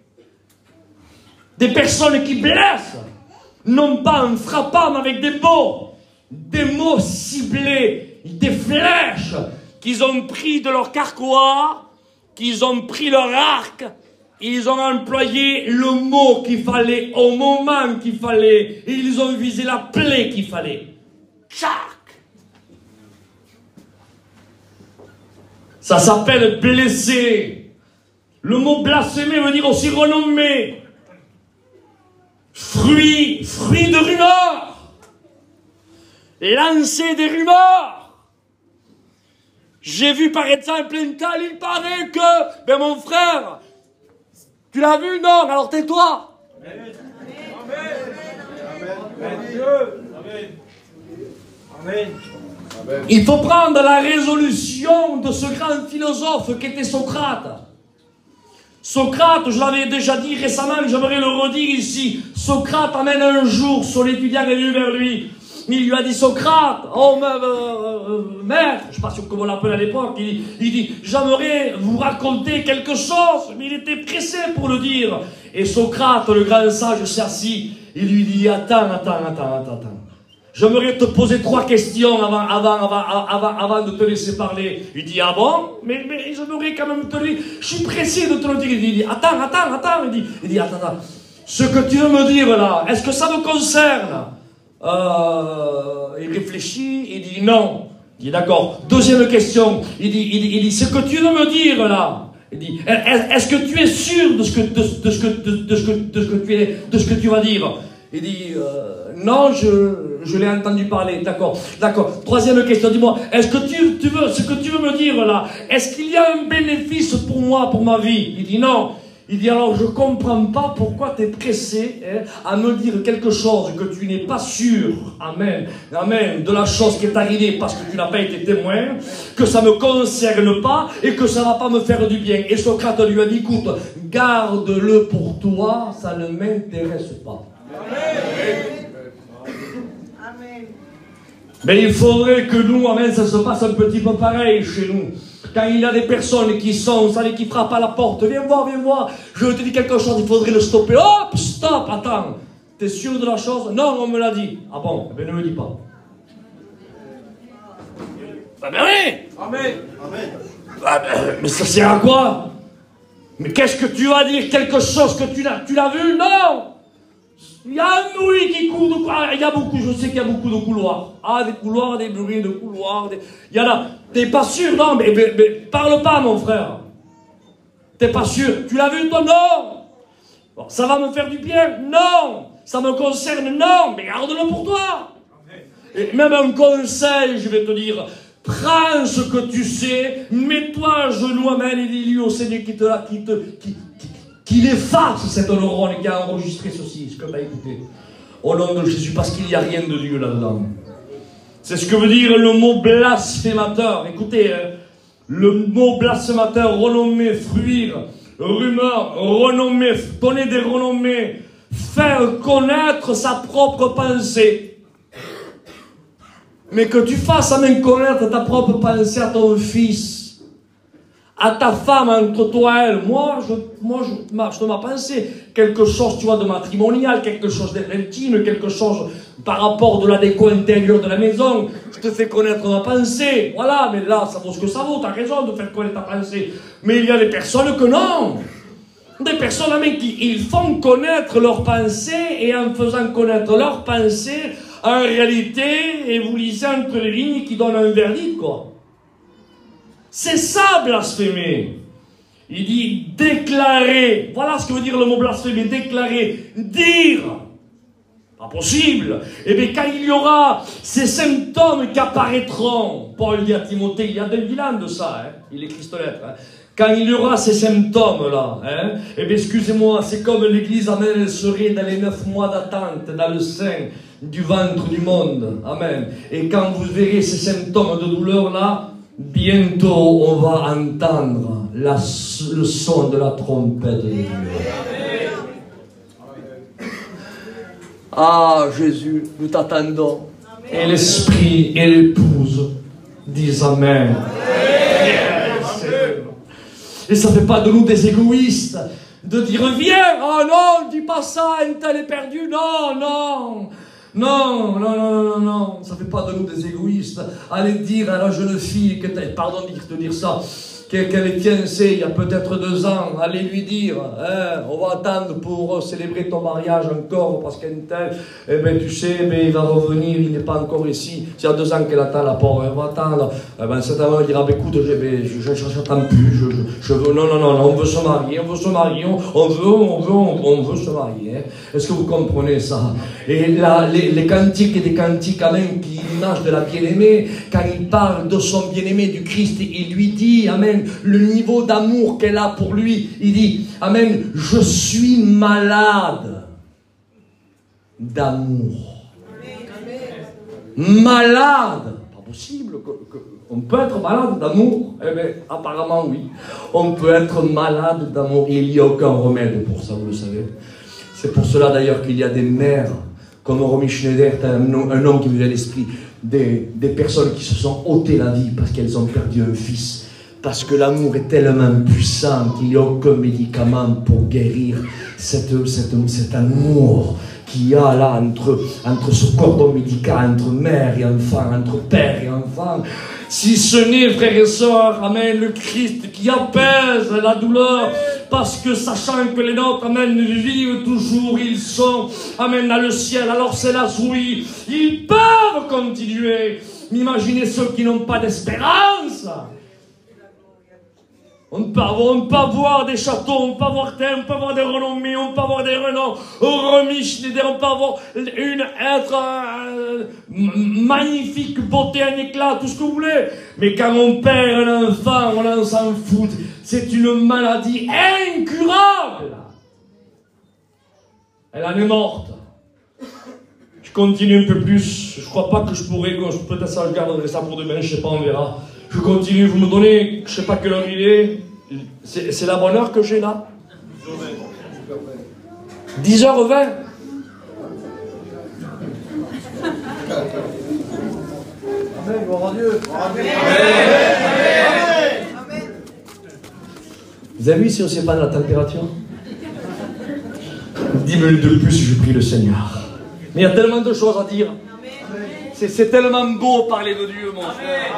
Des personnes qui blessent. Non pas en frappant, mais avec des mots ciblés, des flèches qu'ils ont pris de leur carquois, qu'ils ont pris leur arc, ils ont employé le mot qu'il fallait au moment qu'il fallait, et ils ont visé la plaie qu'il fallait. Tchac! Ça s'appelle blesser. Le mot blasphémer veut dire aussi renommer. Fruit de rumeurs. Lancer des rumeurs. J'ai vu par exemple un tel, il paraît que, ben mon frère, tu l'as vu? Non, alors tais-toi. Amen. Amen. Il faut prendre la résolution de ce grand philosophe qu'était Socrate. Socrate, je l'avais déjà dit récemment, mais j'aimerais le redire ici. Socrate amène un jour son étudiant est venu vers lui. Il lui a dit, Socrate, oh maître, je ne sais pas comment on l'appelle à l'époque, il dit, j'aimerais vous raconter quelque chose, mais il était pressé pour le dire. Et Socrate, le grand sage, s'est assis, il lui dit, attends. J'aimerais te poser 3 questions avant de te laisser parler. Il dit, ah bon? Mais j'aimerais quand même te le dire. Je suis pressé de te le dire. Il dit, attends. Il dit, attends. Ce que tu veux me dire là, est-ce que ça me concerne? Il réfléchit, il dit non. Il dit d'accord. Deuxième question. Il dit, ce que tu veux me dire là. Il dit, est-ce que tu es sûr de ce que tu vas dire? Il dit, non, je l'ai entendu parler. D'accord. Troisième question, dis-moi, est-ce que ce que tu veux me dire là, est-ce qu'il y a un bénéfice pour moi, pour ma vie? Il dit non. Il dit alors je comprends pas pourquoi tu es pressé à me dire quelque chose que tu n'es pas sûr, amen, de la chose qui est arrivée parce que tu n'as pas été témoin, que ça me concerne pas et que ça va pas me faire du bien. Et Socrate lui a dit, écoute, garde-le pour toi, ça ne m'intéresse pas. Amen. Mais il faudrait que nous, amen, ça se passe un petit peu pareil chez nous. Quand il y a des personnes qui sont, vous savez, qui frappent à la porte, viens voir, je te dis quelque chose, il faudrait le stopper. Hop, stop, attends. T'es sûr de la chose? Non, on me l'a dit. Ah bon? Ben ne me dis pas. Ben oui. Amen. Mais ça sert à quoi? Mais qu'est-ce que tu vas dire? Quelque chose que tu l'as vu? Non. Il y a un bruit qui court, il y a beaucoup, je sais qu'il y a beaucoup de couloirs. Ah, des couloirs, des bruits de couloirs, il y en a. T'es pas sûr? Non, mais parle pas, mon frère. T'es pas sûr? Tu l'as vu, toi? Non. Bon, ça va me faire du bien? Non. Ça me concerne? Non. Mais garde-le pour toi. Et même un conseil, je vais te dire, prends ce que tu sais, mets-toi à genoux, amen, et dis-lui au Seigneur qu'il efface cette neurone qui a enregistré ceci, ce que tu as écouté. Au nom de Jésus, parce qu'il n'y a rien de Dieu là-dedans. C'est ce que veut dire le mot blasphémateur. Écoutez, le mot blasphémateur, renommer, fruire, rumeur, renommer, donner des renommées, faire connaître sa propre pensée. Mais que tu fasses même connaître ta propre pensée à ton fils, à ta femme, entre toi et elle, moi je marche de ma pensée, quelque chose, tu vois, de matrimonial, quelque chose d'intime, quelque chose par rapport de la déco intérieure de la maison, je te fais connaître ma pensée, voilà, mais là, ça vaut ce que ça vaut, t'as raison de faire connaître ta pensée, mais il y a des personnes que non, des personnes même qui ils font connaître leur pensée, et en faisant connaître leur pensée, en réalité, et vous lisez entre les lignes, qui donnent un verdict, quoi. C'est ça, blasphémer. Il dit déclarer. Voilà ce que veut dire le mot blasphémer. Déclarer. Dire. Pas possible. Et bien, quand il y aura ces symptômes qui apparaîtront, Paul dit à Timothée, il y a des bilans de ça, hein, il écrit cette lettre, hein. Quand il y aura ces symptômes-là, hein, et bien, excusez-moi, c'est comme l'Église, amen, elle serait dans les 9 mois d'attente, dans le sein du ventre du monde. Amen. Et quand vous verrez ces symptômes de douleur-là, bientôt, on va entendre le son de la trompette de Dieu. Ah, Jésus, nous t'attendons. Et l'Esprit et l'Épouse disent Amen. Et ça ne fait pas de nous des égoïstes de dire viens, oh non, ne dis pas ça, un tel est perdu, non. Non, ça ne fait pas de nous des égoïstes. Allez dire à la jeune fille, pardon de dire ça, qu'elle tient, il y a peut-être 2 ans, allez lui dire, hein, on va attendre pour célébrer ton mariage encore, parce qu'un tel, eh ben, tu sais, ben, il va revenir, il n'est pas encore ici. Il y a 2 ans qu'elle attend la porte, elle va attendre. Eh ben, cet homme va dire, ah, ben, écoute, je n'attends plus, je veux, non, on veut se marier, on veut se marier, on veut se marier. Hein. Est-ce que vous comprenez ça? Et là, les cantiques et des cantiques, amen, qui l'image de la bien-aimée, quand il parle de son bien-aimé, du Christ, il lui dit, amen, le niveau d'amour qu'elle a pour lui, il dit, amen, je suis malade d'amour. Malade. Pas possible on peut être malade d'amour. Eh bien, apparemment oui. On peut être malade d'amour. Il n'y a aucun remède pour ça, vous le savez. C'est pour cela d'ailleurs qu'il y a des mères, comme Romy Schneider, un nom qui me vient à l'esprit, des personnes qui se sont ôtées la vie parce qu'elles ont perdu un fils. Parce que l'amour est tellement puissant qu'il n'y a aucun médicament pour guérir cet amour qu'il y a là entre ce cordon médical, entre mère et enfant, entre père et enfant. Si ce n'est, frères et sœurs, amen, le Christ qui apaise la douleur, parce que sachant que les nôtres, amen, vivent toujours, ils sont, amen, dans le ciel, alors c'est là, oui, ils peuvent continuer. Mais imaginez ceux qui n'ont pas d'espérance. On peut avoir des châteaux, on peut avoir on peut avoir des renommées, on peut avoir des renoms, Romy Schneider, on peut avoir magnifique beauté, un éclat, tout ce que vous voulez. Mais quand on perd un enfant, on s'en fout. C'est une maladie incurable. Elle en est morte. Je continue un peu plus. Je crois pas que je pourrais, peut-être ça, je garderai ça pour demain, je sais pas, on verra. Je continue, vous me donnez, je sais pas quelle heure il est. C'est la bonne heure que j'ai là. 10h20. Amen, gloire à Dieu. Amen. Vous avez vu si on ne sait pas de la température? 10 minutes de plus, je prie le Seigneur. Mais il y a tellement de choses à dire. C'est tellement beau parler de Dieu, mon frère.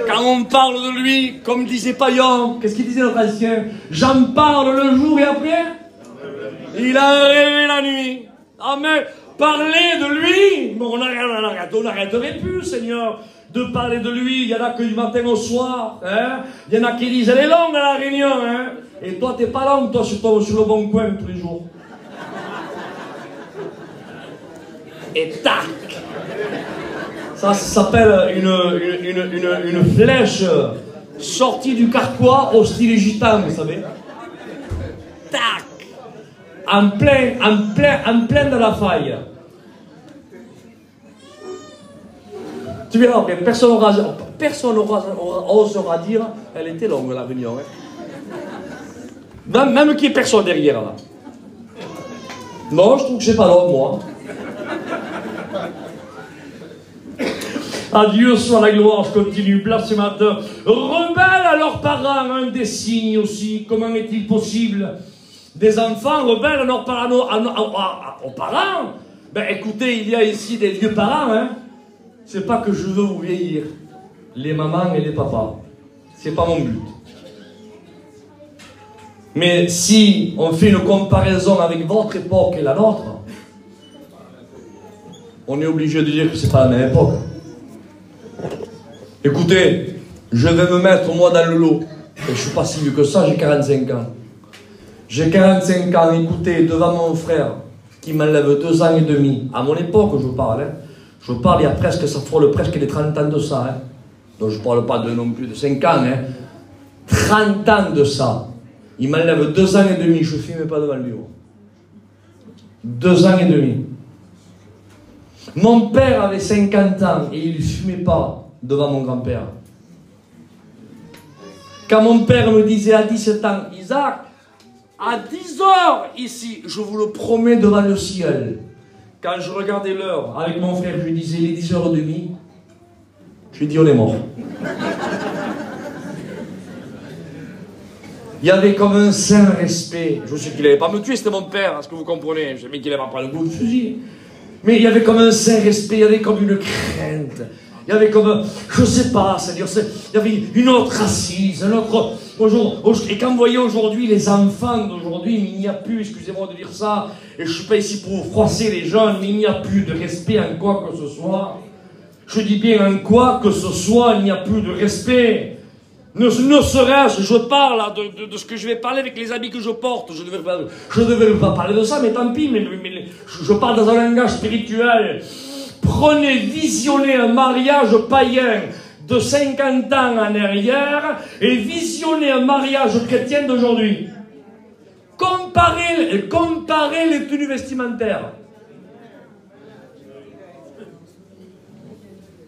Quand on parle de lui, comme disait Payan, qu'est-ce qu'il disait notre ancien? J'en parle le jour et après, il a rêvé la nuit. Amen. Parler de lui, bon, on n'arrêterait plus, Seigneur, de parler de lui. Il y en a que du matin au soir. Hein? Il y en a qui disent, elle est longue à la réunion. Hein? Et toi, t'es pas longue, toi, sur le bon coin tous les jours. Et tac! Ça s'appelle une flèche sortie du carquois au style gitan, vous savez. Tac! En plein de la faille. Tu verras après, personne n'osera dire, elle était longue la réunion. Hein. Même qu'il n'y ait personne derrière là. Non, je trouve que c'est pas long, moi. À Dieu soit la gloire, je continue, blasphémateur. Rebelles à leurs parents, un des signes aussi. Comment est-il possible? Des enfants rebelles à leurs parents, aux parents? Ben écoutez, il y a ici des vieux parents, hein. C'est pas que je veux vous vieillir. Les mamans et les papas. C'est pas mon but. Mais si on fait une comparaison avec votre époque et la nôtre, on est obligé de dire que c'est pas la même époque. Écoutez, je vais me mettre moi dans le lot. Et je suis pas si vieux que ça, j'ai 45 ans. J'ai 45 ans, écoutez, devant mon frère, qui m'enlève 2 ans et demi. À mon époque, je parle. Hein. Je parle, il y a presque, ça frôle presque les 30 ans de ça. Hein. Donc je parle pas de non plus de 5 ans. Hein. 30 ans de ça. Il m'enlève 2 ans et demi, je ne fumais pas devant lui. 2 ans et demi. Mon père avait 50 ans et il ne fumait pas devant mon grand-père. Quand mon père me disait à 17 ans, Isaac, à 10 heures ici, je vous le promets devant le ciel. Quand je regardais l'heure avec mon frère, je lui disais, il est 10h30. Je lui dis, on est mort. Il y avait comme un saint respect. Je sais qu'il n'allait pas me tuer, c'était mon père, est-ce que vous comprenez? Je savais qu'il n'allait pas prendre le coup de fusil. Mais il y avait comme un saint respect, il y avait comme une crainte. Il y avait comme, je ne sais pas, c'est-à-dire, il y avait une autre assise, Et quand vous voyez aujourd'hui les enfants d'aujourd'hui, il n'y a plus, excusez-moi de dire ça, et je ne suis pas ici pour froisser les jeunes, mais il n'y a plus de respect en quoi que ce soit. Je dis bien en quoi que ce soit, il n'y a plus de respect. Ne serait-ce, je parle de ce que je vais parler avec les habits que je porte. Je ne devrais pas parler de ça, mais tant pis, mais je parle dans un langage spirituel. Prenez, visionnez un mariage païen de 50 ans en arrière et visionnez un mariage chrétien d'aujourd'hui. Comparez les tenues vestimentaires.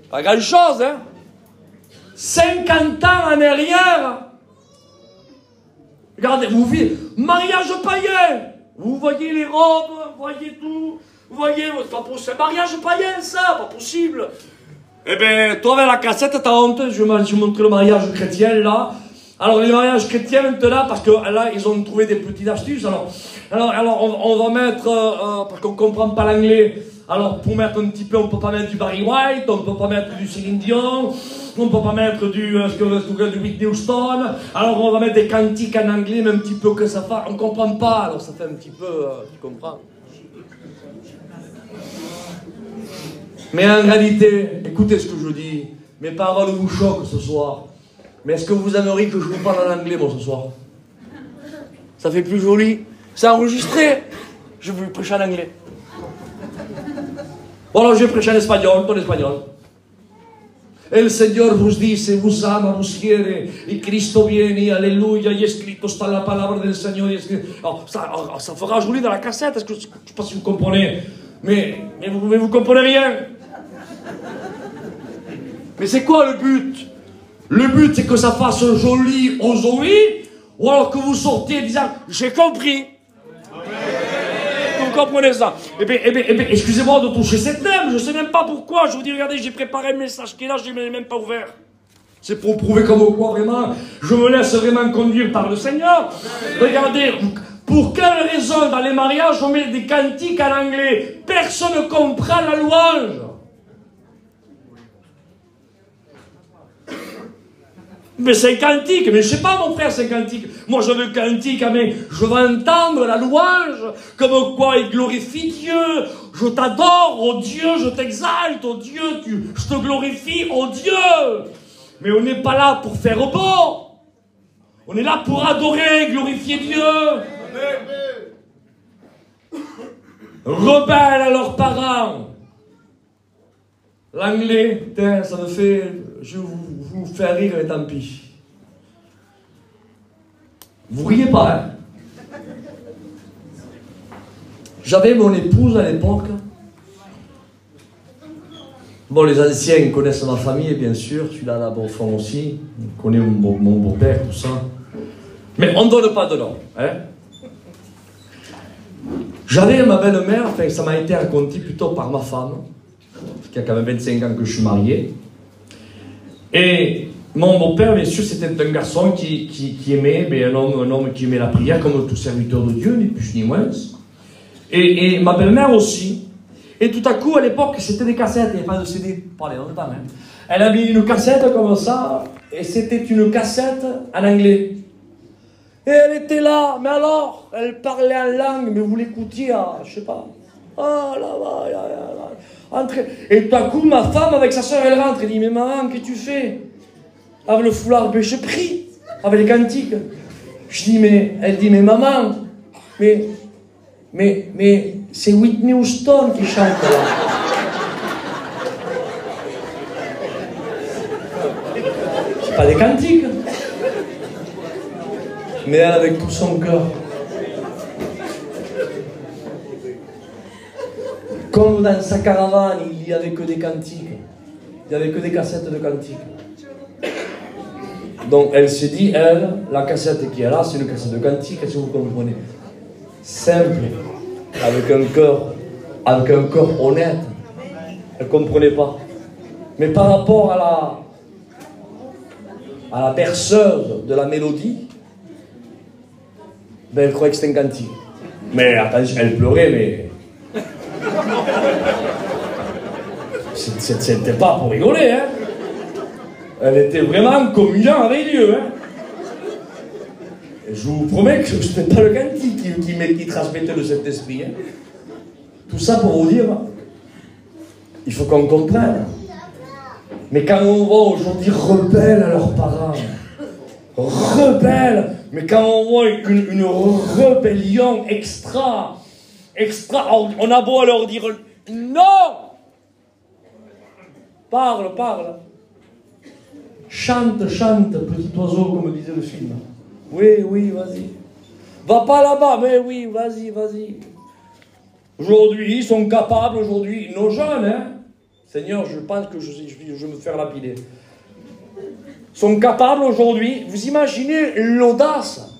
Pas grand chose, hein? 50 ans en arrière. Regardez, vous voyez, mariage païen. Vous voyez les robes, vous voyez tout. Vous voyez, c'est pas possible. Mariage païen, ça, pas possible. Eh ben, toi avec la cassette, t'as honte. Je vais montrer le mariage chrétien, là. Alors, les mariages chrétiens, maintenant, parce que là, ils ont trouvé des petites astuces. Alors on va mettre, parce qu'on comprend pas l'anglais. Alors, pour mettre un petit peu, on peut pas mettre du Barry White, on peut pas mettre du Céline Dion, on peut pas mettre du Whitney Houston. Alors, on va mettre des cantiques en anglais, mais un petit peu que ça fasse. On comprend pas, alors ça fait un petit peu, tu comprends? Mais en réalité, écoutez ce que je dis. Mes paroles vous choquent ce soir. Mais est-ce que vous aimeriez que je vous parle en anglais, moi, ce soir? Ça fait plus joli. C'est enregistré. Je vais vous prêcher en anglais. Bon, alors je vais prêcher en espagnol, en espagnol. El Señor vos dice, vos ama, vos quiere, y Cristo viene, alléluia, y escrito está la palabra del Señor. Alors, ça fera joli dans la cassette, est-ce que, je ne sais pas si vous comprenez, mais vous comprenez rien. Mais c'est quoi le but? Le but, c'est que ça fasse joli aux oreilles, ou alors que vous sortiez disant, j'ai compris. Vous comprenez ça? Eh bien, excusez-moi de toucher cette thème, je ne sais même pas pourquoi. Je vous dis, regardez, j'ai préparé un message qui est là, je ne l'ai même pas ouvert. C'est pour prouver comme quoi, vraiment, je me laisse vraiment conduire par le Seigneur. Regardez, pour quelle raison, dans les mariages, on met des cantiques en anglais? Personne ne comprend la louange. Mais c'est un cantique, mais je sais pas mon frère, c'est un cantique. Moi je veux cantique, mais je veux entendre la louange, comme quoi il glorifie Dieu. Je t'adore, oh Dieu, je t'exalte, oh Dieu, je te glorifie, oh Dieu. Mais on n'est pas là pour faire beau. On est là pour adorer, glorifier Dieu. Rebelles à leurs parents. L'anglais, ça me fait... Je vous fais rire, mais tant pis. Vous riez pas, hein? J'avais mon épouse à l'époque. Bon, les anciens connaissent ma famille, bien sûr. Celui-là, là, au fond aussi. On connaît mon beau-père, tout ça. Mais on ne donne pas de nom, hein? J'avais ma belle-mère, enfin, ça m'a été raconté plutôt par ma femme, qui a quand même 25 ans que je suis marié. Et mon beau-père, bien sûr, c'était un garçon qui aimait, un homme qui aimait la prière, comme tout serviteur de Dieu, ni plus ni moins. Et ma belle-mère aussi. Et tout à coup, à l'époque, c'était des cassettes, il n'y avait pas de CD, pas longtemps, hein. Elle a mis une cassette comme ça, et c'était une cassette en anglais. Et elle était là, mais alors, elle parlait en langue, mais vous l'écoutiez à, je sais pas, ah là-bas, entrez. Et tout à coup, ma femme, avec sa soeur, elle rentre, elle dit, mais maman, qu'est-ce que tu fais? Avec le foulard, ben, je prie, avec les cantiques. Je dis, mais, elle dit, mais maman, mais c'est Whitney Houston qui chante là. C'est pas des cantiques. Mais elle avec tout son cœur. Comme dans sa caravane, il n'y avait que des cantiques. Il n'y avait que des cassettes de cantiques. Donc elle s'est dit, elle, la cassette qui est là, c'est une cassette de cantiques, si vous comprenez. Simple, avec un cœur honnête. Elle ne comprenait pas. Mais par rapport à la berceuse de la mélodie, ben elle croyait que c'était un cantique. Mais attention, elle pleurait, mais... C'était pas pour rigoler, hein. Elle était vraiment communiant avec Dieu, hein. Je vous promets que ce n'est pas le cantique qui transmettait le Saint-Esprit. Hein. Tout ça pour vous dire, il faut qu'on comprenne. Mais quand on voit aujourd'hui rebelles à leurs parents, rebelles, mais quand on voit une rébellion extra, on a beau leur dire non, parle, chante, petit oiseau, comme disait le film. Oui, vas-y. Va pas là-bas, mais oui, vas-y. Aujourd'hui, ils sont capables, nos jeunes, hein. Seigneur, je pense que je vais me faire lapider. Sont capables aujourd'hui, vous imaginez l'audace.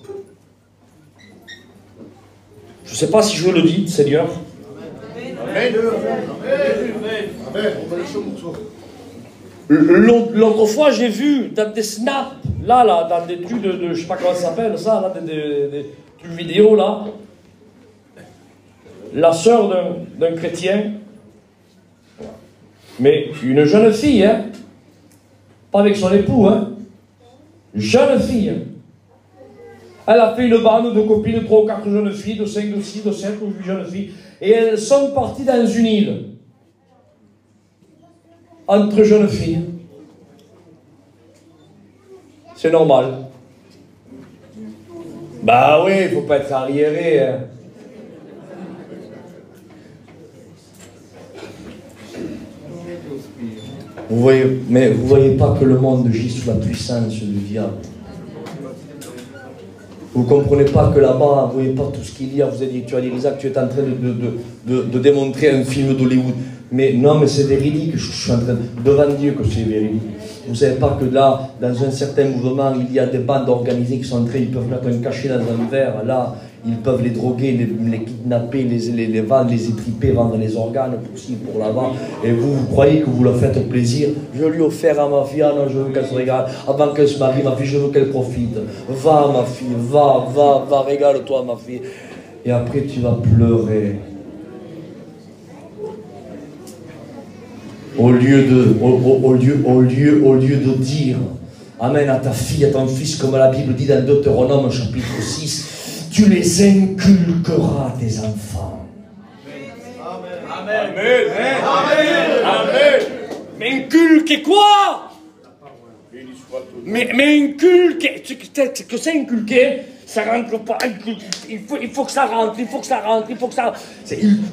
Je ne sais pas si je le dis, Seigneur. Amen. L'autre fois, j'ai vu dans des snaps, là, dans des trucs de je ne sais pas comment ça s'appelle, ça, là, des trucs vidéo, là, la sœur d'un chrétien, mais une jeune fille, hein, pas avec son époux, hein, jeune fille. Elle a fait une bande de copines, de 3 ou 4 jeunes filles, de 5, de 6, de 7 ou 8 jeunes filles, et elles sont parties dans une île. Entre jeunes filles. C'est normal. Bah oui, il ne faut pas être arriéré. Hein. Vous voyez pas que le monde gît sous la puissance du diable. Vous ne comprenez pas que là-bas, vous ne voyez pas tout ce qu'il y a. Vous avez dit, tu as dit, Isaac, tu es en train de démontrer un film d'Hollywood. Mais non, mais c'est véridique, je suis en train devant Dieu que c'est véridique. Vous ne savez pas que là, dans un certain mouvement, il y a des bandes organisées qui sont en train, ils peuvent mettre un cachet dans un verre, là, ils peuvent les droguer, les kidnapper, les vendre, les étriper, vendre les organes, pour ci, pour là-bas. Et vous croyez que vous leur faites plaisir. Je lui ai offert à ma fille, ah non, je veux qu'elle se régale. Avant qu'elle se marie, ma fille, je veux qu'elle profite. Va, ma fille, va, régale-toi, ma fille. Et après, tu vas pleurer. Au lieu de dire Amen à ta fille, à ton fils, comme la Bible dit dans Deutéronome chapitre 6, tu les inculqueras à tes enfants. Amen. Mais inculquer quoi? Mais inculquer, que c'est inculquer? Ça rentre pas, il faut que ça rentre.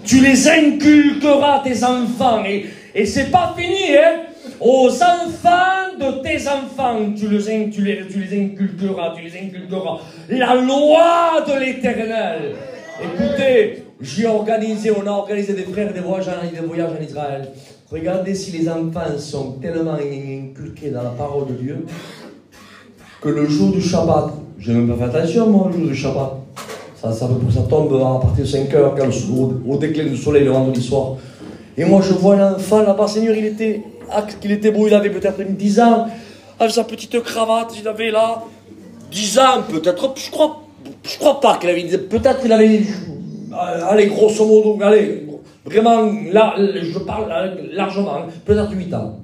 Tu les inculqueras à tes enfants, et c'est pas fini, hein. Aux enfants de tes enfants, tu les inculqueras. La loi de l'Éternel. Écoutez, on a organisé des frères des voyages en Israël. Regardez si les enfants sont tellement inculqués dans la parole de Dieu que le jour du Shabbat, j'ai même pas fait attention moi, le jour du Shabbat, ça tombe à partir de 5 heures au déclin du soleil le vendredi soir. Et moi je vois l'enfant là-bas, Seigneur, il était beau, il avait peut-être 10 ans, avec sa petite cravate, il avait là 10 ans peut-être, je crois pas qu'il avait, peut-être qu'il avait, allez, grosso modo, allez, vraiment, là, je parle largement, peut-être 8 ans.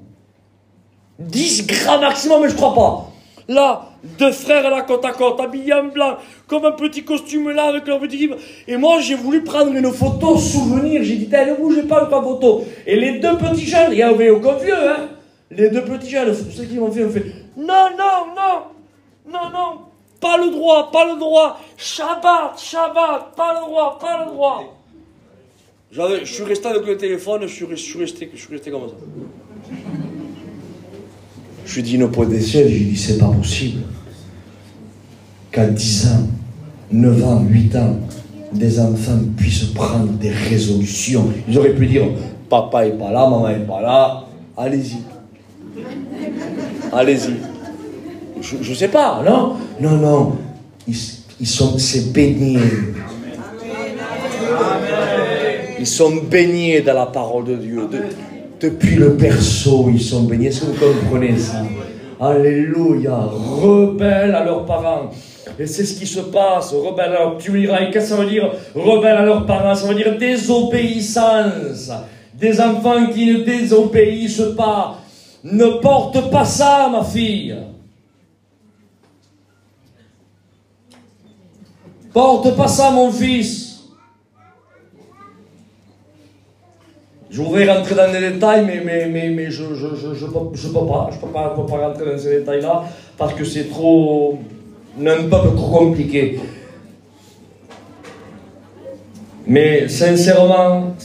10 grammes maximum, mais je crois pas. Là, 2 frères là, côte à côte, habillés en blanc, comme un petit costume là, avec leur petit livre. Et moi, j'ai voulu prendre une photo souvenir. J'ai dit, ne bougez pas, pas photo. Et les 2 petits jeunes, il y avait aucun vieux, hein. Les 2 petits jeunes, c'est ce qu'ils m'ont fait, non, pas le droit. Shabbat, pas le droit. Je suis resté avec le téléphone, je suis resté comme ça. Je lui ai dit, nos potes des ciels, j'ai dit, c'est pas possible qu'à 10 ans, 9 ans, 8 ans, des enfants puissent prendre des résolutions. Ils auraient pu dire, papa est pas là, maman est pas là, allez-y. Je sais pas, non, c'est baigné. Ils sont baignés dans la parole de Dieu. Depuis le berceau, ils sont baignés. Est-ce que vous comprenez ça? Alléluia. Rebelles à leurs parents. Et c'est ce qui se passe. Rebelles à leurs... Tu me diras, qu'est-ce que ça veut dire? Rebelles à leurs parents. Ça veut dire désobéissance. Des enfants qui ne désobéissent pas. Ne porte pas ça, ma fille. Porte pas ça, mon fils. Je voudrais rentrer dans les détails, mais je peux pas rentrer dans ces détails-là parce que c'est trop, un peu trop compliqué. Mais sincèrement,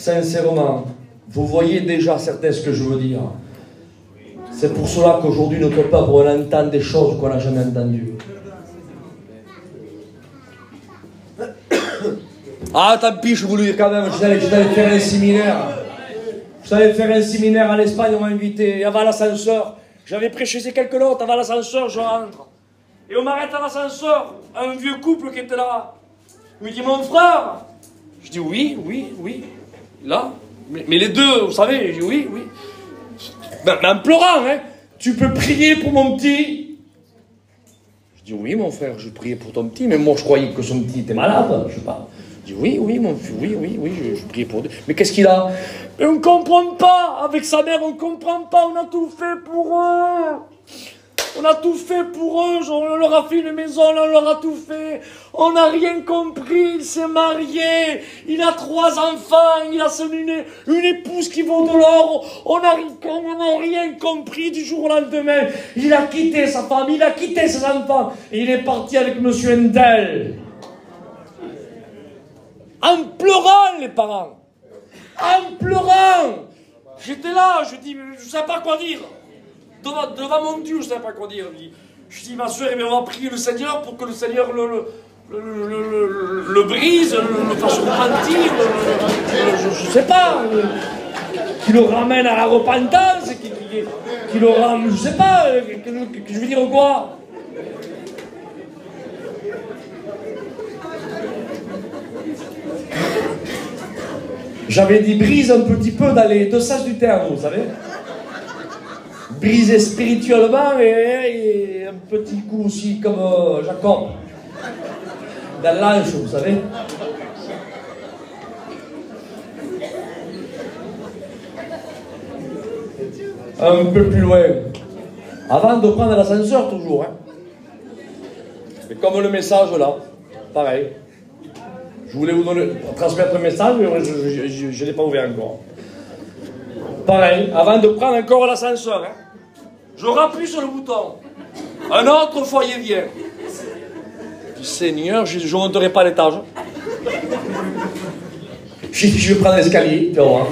vous voyez déjà certains ce que je veux dire. C'est pour cela qu'aujourd'hui notre peuple on entend des choses qu'on n'a jamais entendues. Ah tant pis, je voulais quand même, je t'allais faire un séminaire. Je t'allais faire un séminaire en Espagne, on m'a invité, et avant l'ascenseur, j'avais prêché ces quelques notes, avant l'ascenseur, je rentre. Et on m'arrête à l'ascenseur, un vieux couple qui était là. Il me dit, mon frère. Je dis, oui. Là. Mais les deux, vous savez, je dis, oui. Mais en pleurant, hein. Tu peux prier pour mon petit. Je dis, oui, mon frère, je priais pour ton petit, mais moi, je croyais que son petit était malade, je sais pas. Je dis, oui, mon fils, oui, je priais pour deux. Mais qu'est-ce qu'il a? Mais on ne comprend pas. Avec sa mère, on ne comprend pas. On a tout fait pour eux. On a tout fait pour eux. On leur a fait une maison, on leur a tout fait. On n'a rien compris. Il s'est marié. Il a 3 enfants. Il a une épouse qui vaut de l'or. On n'a rien compris du jour au lendemain. Il a quitté sa femme. Il a quitté ses enfants. Et il est parti avec monsieur Endel. En pleurant, les parents. En pleurant. J'étais là, je dis, je ne sais pas quoi dire. Devant mon Dieu, je ne sais pas quoi dire. Je dis, ma soeur, on va prier le Seigneur pour que le Seigneur le brise, le fasse repentir, je ne sais pas, qu'il le ramène à la repentance, qu'il le ramène, je ne sais pas, je veux dire quoi. J'avais dit brise un petit peu dans les deux sens du terme, vous savez. Briser spirituellement et un petit coup aussi comme Jacob. Dans l'ange, vous savez. Un peu plus loin. Avant de prendre l'ascenseur toujours. Hein. Et comme le message là, pareil. Je voulais vous transmettre le message, mais je ne l'ai pas ouvert encore. Pareil, avant de prendre encore l'ascenseur, hein, je rappuie sur le bouton. Un autre foyer vient. Je dis, Seigneur, je ne monterai pas l'étage. Je vais prendre l'escalier, tu vois.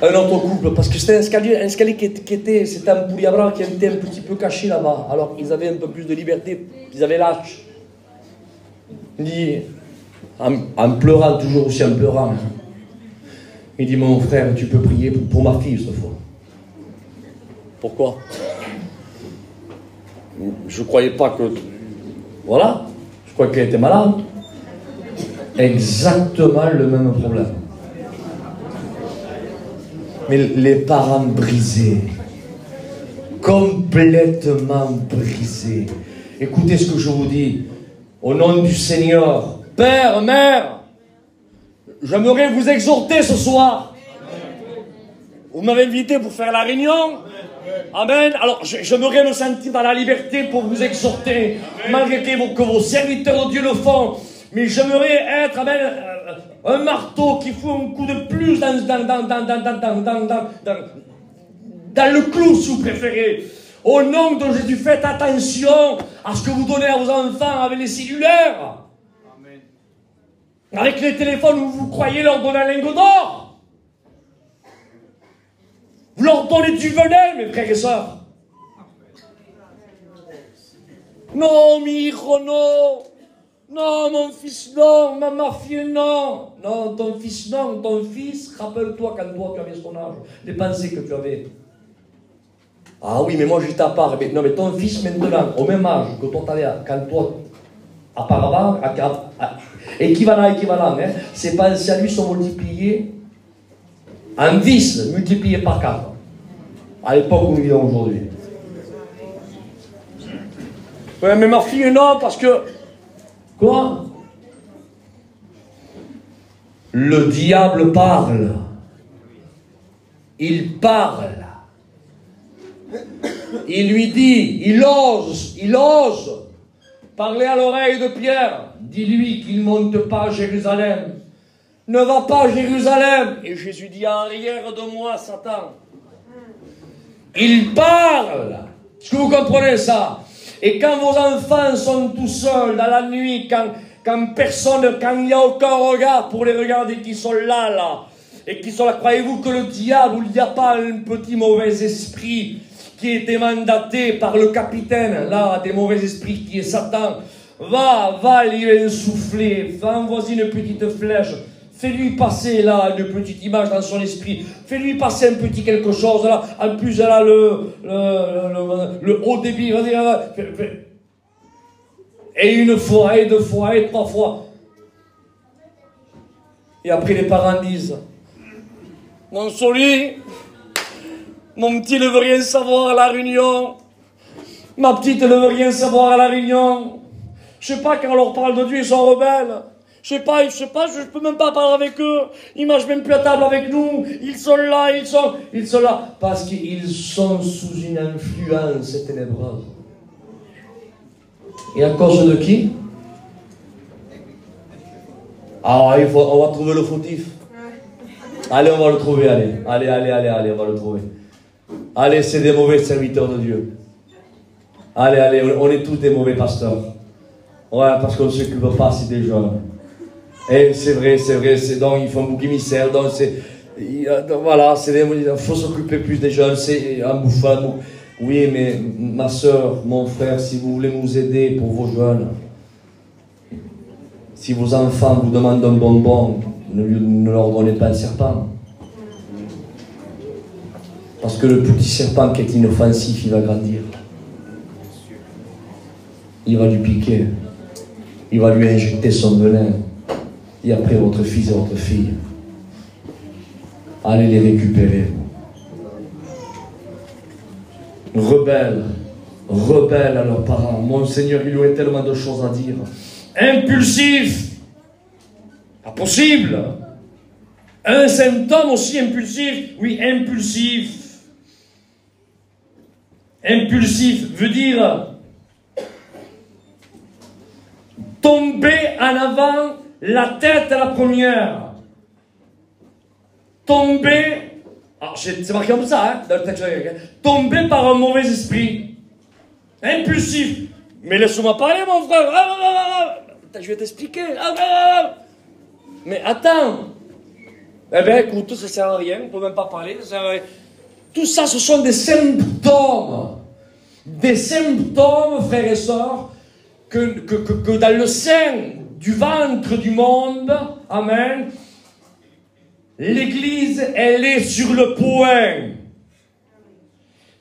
Un autre couple, parce que c'était un escalier qui était, c'était un bouillabra qui était un petit peu caché là-bas. Alors ils avaient un peu plus de liberté, ils avaient l'âge. Il dit, en pleurant, toujours aussi en pleurant, il dit, mon frère, tu peux prier pour ma fille cette fois. Pourquoi? Je ne croyais pas que... Voilà, je croyais qu'elle était malade. Exactement le même problème. Mais les parents brisés, complètement brisés. Écoutez ce que je vous dis. Au nom du Seigneur, Père, Mère, j'aimerais vous exhorter ce soir. Vous m'avez invité pour faire la réunion. Amen. Alors, j'aimerais me sentir dans la liberté pour vous exhorter, malgré que vos serviteurs de Dieu le font. Mais j'aimerais être, amen, un marteau qui fout un coup de plus dans le clou, si vous préférez. Au nom de Jésus, faites attention à ce que vous donnez à vos enfants avec les cellulaires. Amen. Avec les téléphones où vous croyez leur donner un lingot d'or. Vous leur donnez du venin, mes frères et sœurs. Non, Miro, non. Non, mon fils, non. Ma fille, non. Non, ton fils, non. Ton fils, rappelle-toi quand toi tu avais son âge, les pensées que tu avais. Ah oui, mais moi j'étais à part. Mais, non, mais ton fils maintenant, au même âge que toi t'avais, quand toi, apparemment, équivalent, hein, ses pensées à lui sont multipliées en 10, multipliées par 4. À l'époque où nous vivons aujourd'hui. Ouais, mais ma fille, non, parce que... Quoi? Le diable parle. Il parle. Il lui dit, il ose Parlez à l'oreille de Pierre. Dis-lui qu'il ne monte pas à Jérusalem. Ne va pas à Jérusalem. Et Jésus dit, arrière de moi, Satan. Il parle. Est-ce que vous comprenez ça? Et quand vos enfants sont tout seuls dans la nuit, quand personne, quand il n'y a aucun regard pour les regarder qui sont là, et qui sont là, croyez-vous que le diable, il n'y a pas un petit mauvais esprit qui a été mandaté par le capitaine, là, des mauvais esprits qui est Satan? Va lui insouffler, va envoyer une petite flèche, fais-lui passer là une petite image dans son esprit, fais-lui passer un petit quelque chose là, en plus elle a le haut débit, vas-y, et une fois, et deux fois, et trois fois. Et après les parents disent, mon Soli, mon petit ne veut rien savoir à la réunion, ma petite ne veut rien savoir à la réunion. Je sais pas, quand on leur parle de Dieu, ils sont rebelles. Je sais pas, je peux même pas parler avec eux. Ils mangent même plus à table avec nous. Ils sont là. Parce qu'ils sont sous une influence ténébreuse. Et à cause de qui? Ah, on va trouver le fautif. Allez, on va le trouver, allez, on va le trouver. Allez, c'est des mauvais serviteurs de Dieu. Allez, on est tous des mauvais pasteurs. Ouais, parce qu'on ne s'occupe pas assez des jeunes. Et c'est vrai, donc il faut un bouc émissaire, donc voilà, il faut s'occuper plus des jeunes, c'est un bouffon. Oui, mais ma soeur, mon frère, si vous voulez nous aider pour vos jeunes, si vos enfants vous demandent un bonbon, ne leur donnez pas un serpent. Parce que le petit serpent qui est inoffensif, il va grandir. Il va lui piquer. Il va lui injecter son venin. Et après, votre fils et votre fille, allez les récupérer. Rebelles à leurs parents. Mon Seigneur, il lui aurait tellement de choses à dire. Impulsif. Pas possible. Un symptôme aussi impulsif. Oui, impulsif. Impulsif veut dire tomber en avant, la tête à la première. Tomber, c'est marqué comme ça, hein, dans le texte. Tomber par un mauvais esprit. Impulsif. Mais laisse-moi parler, mon frère. Je vais t'expliquer. Mais attends. Eh bien, écoute, ça sert à rien. On ne peut même pas parler. Ça sert à rien. Tout ça, ce sont des symptômes. Des symptômes, frères et sœurs, que dans le sein du ventre du monde, amen, l'Église, elle est sur le point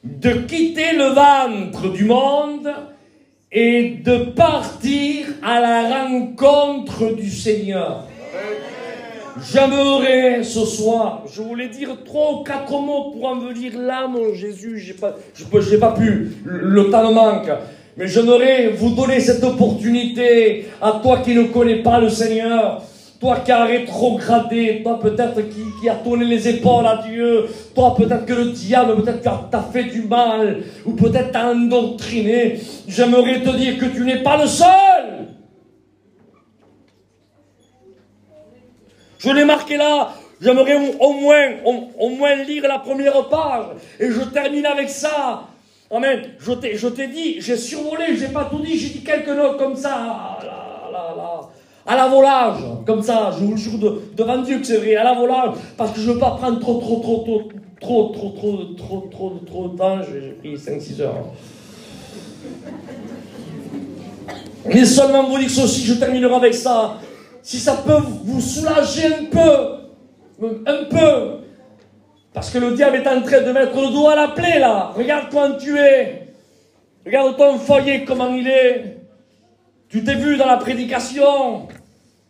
de quitter le ventre du monde et de partir à la rencontre du Seigneur. J'aimerais ce soir, je voulais dire 3 ou 4 mots pour en venir là, mon Jésus, j'ai pas pu, le temps me manque. Mais j'aimerais vous donner cette opportunité à toi qui ne connais pas le Seigneur, toi qui as rétrogradé, toi peut-être qui a tourné les épaules à Dieu, toi peut-être que le diable t'a fait du mal, ou peut-être t'a endoctriné. J'aimerais te dire que tu n'es pas le seul. Je l'ai marqué là. J'aimerais au moins lire la première page. Et je termine avec ça. Amen. Je t'ai dit, j'ai survolé, j'ai pas tout dit, j'ai dit quelques notes comme ça, à la volage, comme ça, je vous le jure devant Dieu que c'est vrai, à la volage, parce que je veux pas prendre trop de temps, j'ai pris 5-6 heures. Mais seulement vous dire ceci, je terminerai avec ça. Si ça peut vous soulager un peu, parce que le diable est en train de mettre le doigt à la plaie là. Regarde comment tu es. Regarde ton foyer, comment il est. Tu t'es vu dans la prédication.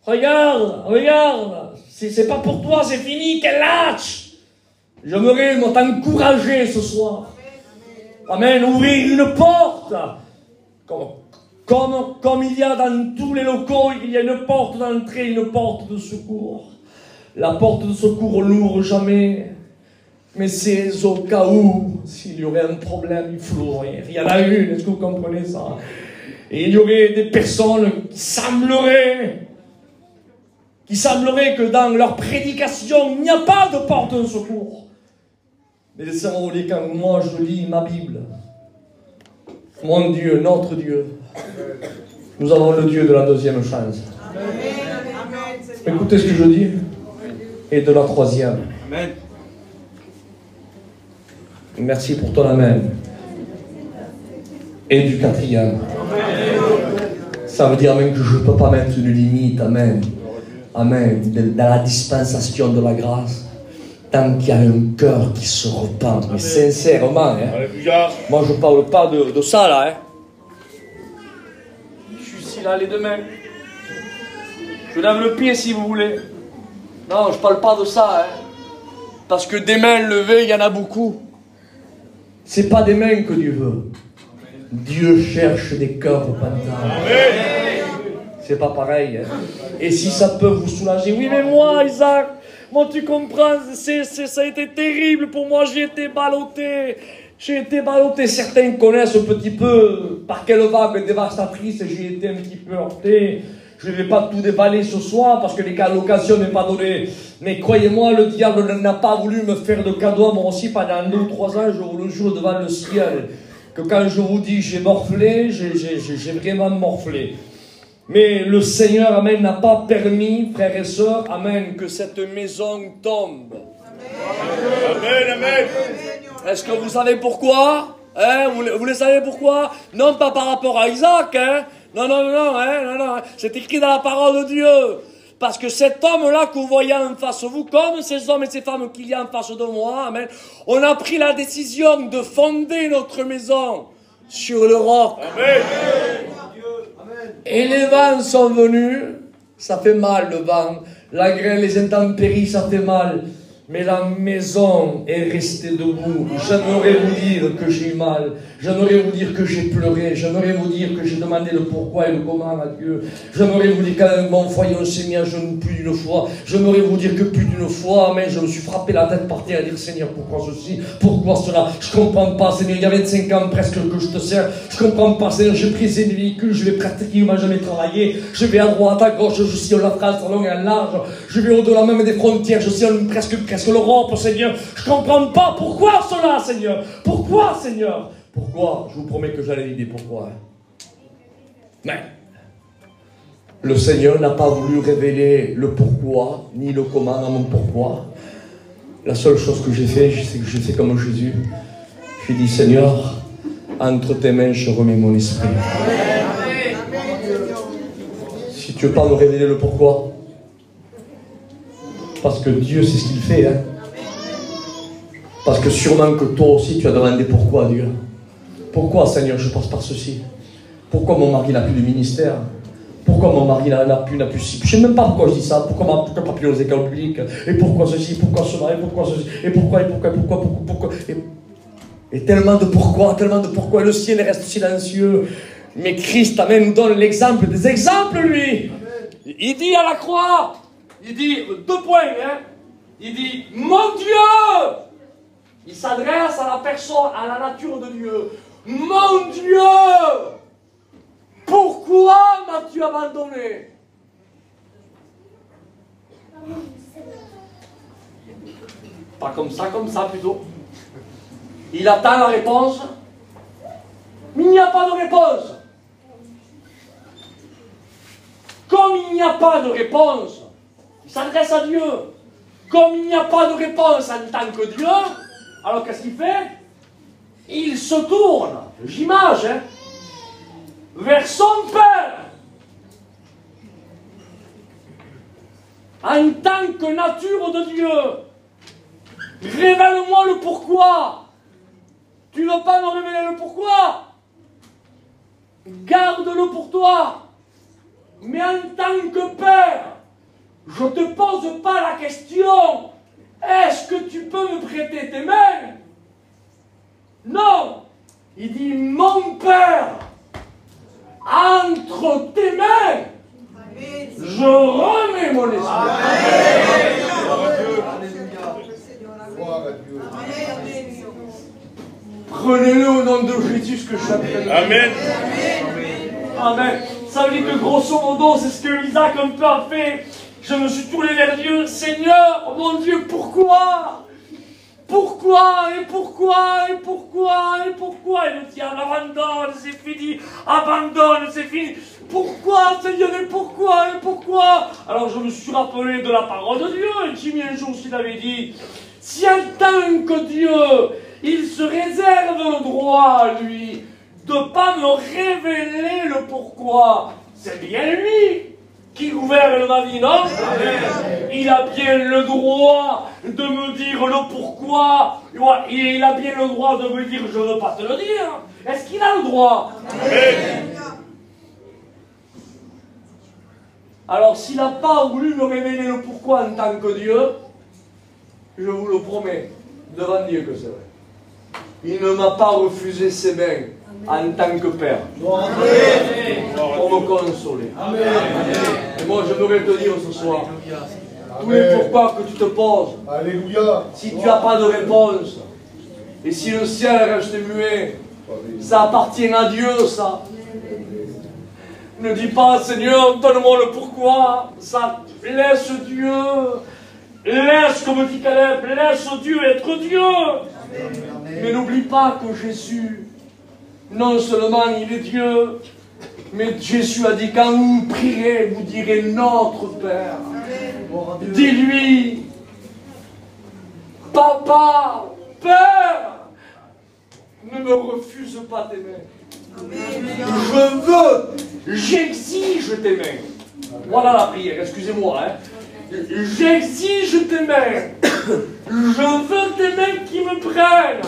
Regarde. C'est pas pour toi, c'est fini, quel lâche. J'aimerais t'encourager ce soir. Amen, ouvrir une porte. Comme il y a dans tous les locaux, il y a une porte d'entrée, une porte de secours. La porte de secours, on l'ouvre jamais. Mais c'est au cas où, s'il y aurait un problème, il faut l'ouvrir. Il y en a une, est-ce que vous comprenez ça? Et il y aurait des personnes qui sembleraient que dans leur prédication, il n'y a pas de porte de secours. Mais laissez-moi vous dire, quand moi je lis ma Bible, mon Dieu, notre Dieu, nous avons le Dieu de la deuxième chance. Écoutez ce que je dis. Et de la troisième. Amen. Merci pour ton amen. Et du quatrième. Ça veut dire, amen, que je ne peux pas mettre une limite, amen. Amen. Dans la dispensation de la grâce. Tant qu'il y a un cœur qui se repent. Mais sincèrement, hein. Moi je ne parle pas de ça là. Hein. Je suis ici là, les deux mains. Je lève le pied si vous voulez. Non, je ne parle pas de ça. Hein. Parce que des mains levées, il y en a beaucoup. C'est pas des mains que Dieu veut. Dieu cherche des cœurs repentants. C'est pas pareil. Hein. Et si ça peut vous soulager, oui, mais moi, Isaac, moi, tu comprends, ça a été terrible pour moi. J'ai été ballotté. Certains connaissent un petit peu par quelle vague dévastatrice j'ai été un petit peu heurté. Je ne vais pas tout déballer ce soir parce que l'occasion n'est pas donnée. Mais croyez-moi, le diable n'a pas voulu me faire de cadeau. Moi aussi, pendant 2 ou 3 ans, je vous le jure devant le ciel, que quand je vous dis j'ai morflé, j'ai vraiment morflé. Mais le Seigneur, amen, n'a pas permis, frères et sœurs, amen, que cette maison tombe. Amen, amen. Est-ce que vous savez pourquoi? Hein, vous le savez pourquoi? Non, pas par rapport à Isaac, hein. Non, hein. C'est écrit dans la parole de Dieu. Parce que cet homme-là que vous voyez en face de vous, comme ces hommes et ces femmes qu'il y a en face de moi, amen, on a pris la décision de fonder notre maison sur le roc. Amen. Et les vents sont venus, ça fait mal le vent, la grêle, les intempéries, ça fait mal. Mais la maison est restée debout. J'aimerais vous dire que j'ai eu mal. J'aimerais vous dire que j'ai pleuré. J'aimerais vous dire que j'ai demandé le pourquoi et le comment à Dieu. J'aimerais vous dire quand mon foyer on s'est mis à genoux plus d'une fois. J'aimerais vous dire que plus d'une fois, mais je me suis frappé la tête par terre à dire Seigneur, pourquoi ceci, pourquoi cela. Je comprends pas, Seigneur, il y a 25 ans presque que je te sers. Je comprends pas, Seigneur, j'ai pris des véhicules, je vais pratiquement jamais travailler. Je vais à droite, à gauche, je sillonne la France en long et en large. Je vais au-delà même des frontières, je sillonne presque l'Europe, Seigneur. Je comprends pas pourquoi cela, Seigneur. Pourquoi, Seigneur? Pourquoi? Je vous promets que j'allais l'idée pourquoi. Mais le Seigneur n'a pas voulu révéler le pourquoi, ni le comment à mon pourquoi. La seule chose que j'ai fait, c'est que j'ai fait comme Jésus. J'ai dit, Seigneur, entre tes mains, je remets mon esprit. Si tu veux pas me révéler le pourquoi, parce que Dieu sait ce qu'il fait, hein. Parce que sûrement que toi aussi tu as demandé pourquoi Dieu. Pourquoi Seigneur je passe par ceci? Pourquoi mon mari n'a plus de ministère? Pourquoi mon mari n'a plus je ne sais même pas pourquoi je dis ça. Pourquoi pas plus aux écoles publiques? Et pourquoi ceci? Pourquoi cela? Et pourquoi ceci? Et pourquoi? Et tellement de pourquoi. Le ciel reste silencieux. Mais Christ, amen, nous donne l'exemple des exemples, lui. Il dit à la croix, il dit 2 points, hein. Il dit, mon Dieu! Il s'adresse à la personne, à la nature de Dieu. Mon Dieu! Pourquoi m'as-tu abandonné? Pas comme ça plutôt. Il attend la réponse, mais il n'y a pas de réponse. Comme il n'y a pas de réponse, il s'adresse à Dieu. Comme il n'y a pas de réponse en tant que Dieu, alors qu'est-ce qu'il fait? Il se tourne, j'image, hein, vers son Père. En tant que nature de Dieu, révèle-moi le pourquoi. Tu ne veux pas me révéler le pourquoi? Garde-le pour toi. Mais en tant que Père, je ne te pose pas la question, est-ce que tu peux me prêter tes mains? Non. Il dit, mon Père, entre tes mains, je remets mon esprit. Prenez-le au nom de Jésus, ce que je t'appelle. Amen. Amen. Ça veut dire que grosso modo, c'est ce que Isaac un peu a fait. Je me suis tourné vers Dieu. Seigneur, oh mon Dieu, pourquoi? Pourquoi? Et pourquoi? Et pourquoi? Et pourquoi? Il me dit, abandonne, c'est fini. Abandonne, c'est fini. Pourquoi, Seigneur? Et pourquoi? Et pourquoi? Alors je me suis rappelé de la parole de Dieu. Et Jimmy un jour s'il avait dit, si en tant que Dieu, il se réserve le droit, lui, de ne pas me révéler le pourquoi, c'est bien lui qui gouverne ma vie, non? Amen. Il a bien le droit de me dire le pourquoi. Il a bien le droit de me dire je ne veux pas te le dire. Est-ce qu'il a le droit? Amen. Alors s'il n'a pas voulu me révéler le pourquoi en tant que Dieu, je vous le promets, devant Dieu que c'est vrai. Il ne m'a pas refusé ses mains en tant que Père. Pour me consoler. Amen. Et moi, j'aimerais te dire ce soir, tous les pourquoi que tu te poses, Alléluia. Si tu n'as pas de réponse, et si le ciel reste muet, ça appartient à Dieu, ça. Ne dis pas, Seigneur, donne-moi le pourquoi. Ça, laisse Dieu. Laisse, comme dit Caleb, laisse Dieu être Dieu. Mais n'oublie pas que Jésus, non seulement il est Dieu, mais Jésus a dit, quand vous prierez, vous direz notre Père. Dis-lui, Papa, Père, ne me refuse pas tes mains. Je veux, j'exige tes mains. Voilà la prière, excusez-moi. J'exige tes mains. Je veux tes mains qui me prennent.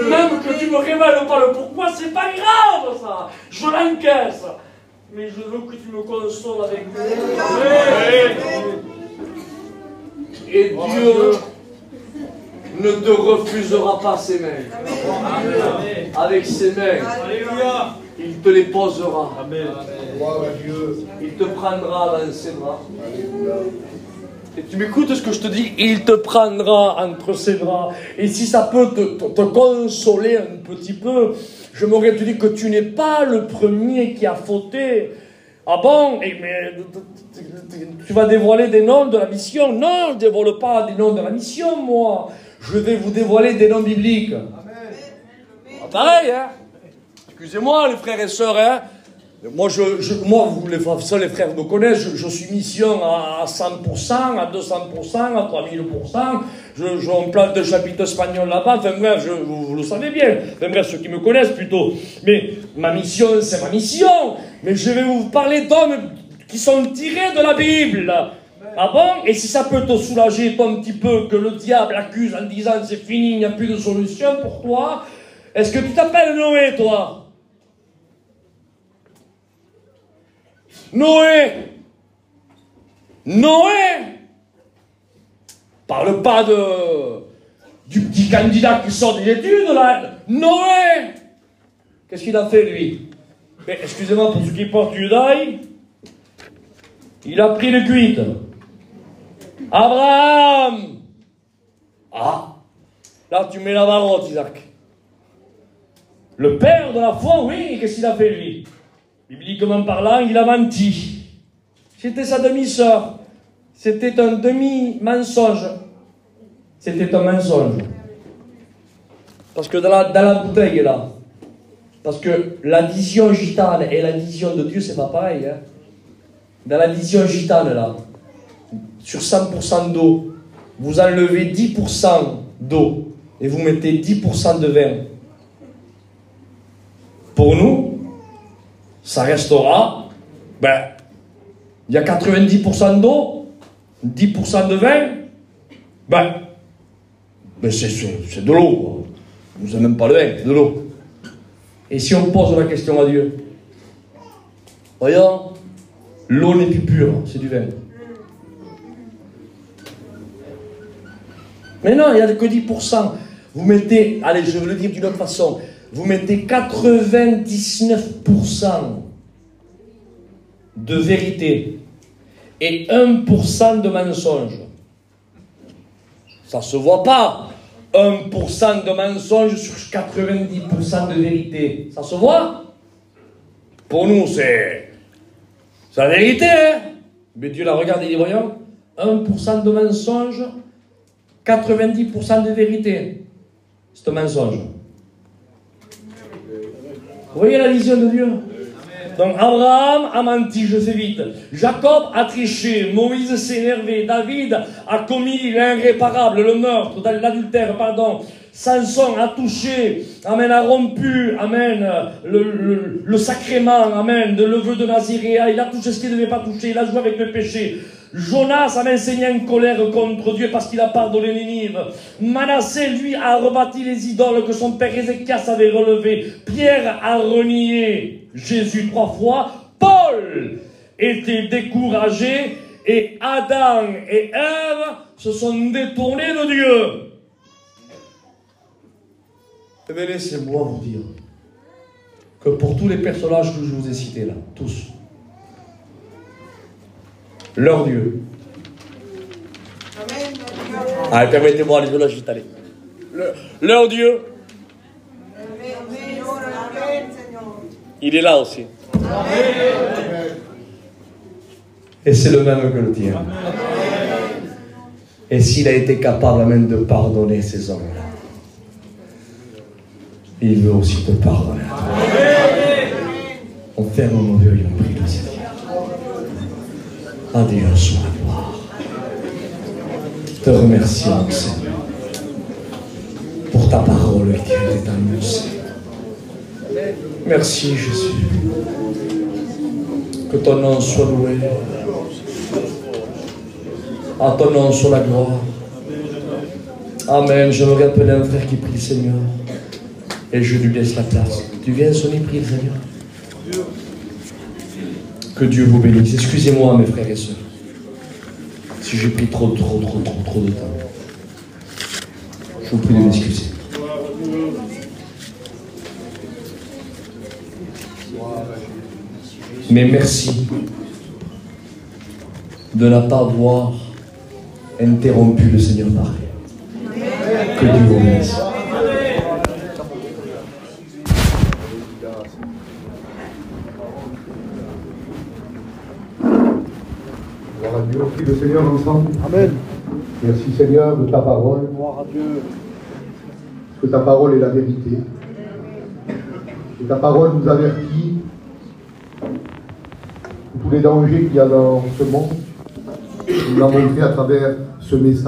Même que tu ne me révèles pas le pourquoi, c'est pas grave ça. Je l'encaisse. Mais je veux que tu me consoles avec moi. Et Dieu ne te refusera pas ses mains. Avec ses mains, il te les posera. Il te prendra dans ses bras. Et tu m'écoutes ce que je te dis? Il te prendra entre ses bras. Et si ça peut te consoler un petit peu, je m'aurais te dire que tu n'es pas le premier qui a fauté. Ah bon? Mais tu vas dévoiler des noms de la mission? Non, je ne dévoile pas des noms de la mission, moi. Je vais vous dévoiler des noms bibliques. Ah, pareil, hein? Excusez-moi, les frères et sœurs, hein? Moi, vous, les frères me connaissent, je suis mission à 100%, à 200%, à 3000%. On plante un chapitre espagnol là-bas. Enfin bref, vous le savez bien. Enfin bref, ceux qui me connaissent plutôt. Mais ma mission, c'est ma mission. Mais je vais vous parler d'hommes qui sont tirés de la Bible. Ah bon? Et si ça peut te soulager toi, un petit peu, que le diable accuse en disant c'est fini, il n'y a plus de solution pour toi. Est-ce que tu t'appelles Noé, toi? Noé, parle pas du petit candidat qui sort des études là. Noé, qu'est-ce qu'il a fait lui? Mais excusez-moi pour ceux qui portent du d'ail, il a pris le cuite. Abraham, là tu mets la barotte, Isaac. Le père de la foi, oui, qu'est-ce qu'il a fait lui? Bibliquement parlant, il a menti. C'était sa demi-sœur. C'était un demi-mensonge. C'était un mensonge. Parce que dans la bouteille, là, parce que l'addition gitane et l'addition de Dieu, c'est pas pareil. Hein. Dans l'addition gitane, là, sur 100% d'eau, vous enlevez 10% d'eau et vous mettez 10% de vin. Pour nous, ça restera, il y a 90% d'eau, 10% de vin, c'est de l'eau, quoi. Vous n'avez même pas le vin, c'est de l'eau. Et si on pose la question à Dieu, voyons, l'eau n'est plus pure, c'est du vin. Mais non, il n'y a que 10%. Vous mettez, allez, je vais le dire d'une autre façon, vous mettez 99% de vérité et 1% de mensonge. Ça ne se voit pas. 1% de mensonge sur 90% de vérité. Ça se voit? Pour nous, c'est la vérité, hein. Mais Dieu la regarde et dit, voyons, 1% de mensonge, 90% de vérité. C'est un mensonge. Vous voyez la vision de Dieu? Donc Abraham a menti, je fais vite. Jacob a triché, Moïse s'est énervé, David a commis l'irréparable, le meurtre, l'adultère, pardon. Samson a touché, amen, a rompu, amen, le sacrement, amen, de le vœu de Naziréa. Il a touché ce qu'il ne devait pas toucher, il a joué avec le péché. Jonas a enseigné en colère contre Dieu parce qu'il a pardonné Ninive. Manassé, lui, a rebâti les idoles que son père Ézéchias avait relevées. Pierre a renié Jésus 3 fois. Paul était découragé et Adam et Ève se sont détournés de Dieu. Mais laissez-moi vous dire que pour tous les personnages que je vous ai cités là, tous, leur Dieu. Ah, permettez-moi, les là, je vais aller. Leur Dieu, il est là aussi. Et c'est le même que le tien. Et s'il a été capable même de pardonner ces hommes-là, il veut aussi te pardonner. On ferme nos yeux et on prie le Seigneur. À Dieu soit la gloire. Te remercions, Seigneur, pour ta parole qui a été annoncée. Merci, Jésus. Que ton nom soit loué. À ton nom soit la gloire. Amen. Je me rappelle d'un frère qui prie le Seigneur. Et je lui laisse la place. Tu viens sonner, prie le Seigneur. Que Dieu vous bénisse. Excusez-moi, mes frères et sœurs, si j'ai pris trop de temps. Je vous prie de m'excuser. Mais merci de ne pas avoir interrompu le Seigneur parler. Que Dieu vous bénisse. Gloire à Dieu, on prie le Seigneur ensemble. Amen. Merci Seigneur de ta parole. Gloire à Dieu. Parce que ta parole est la vérité. Et ta parole nous avertit de tous les dangers qu'il y a dans ce monde. Tu nous l'as montré à travers ce message.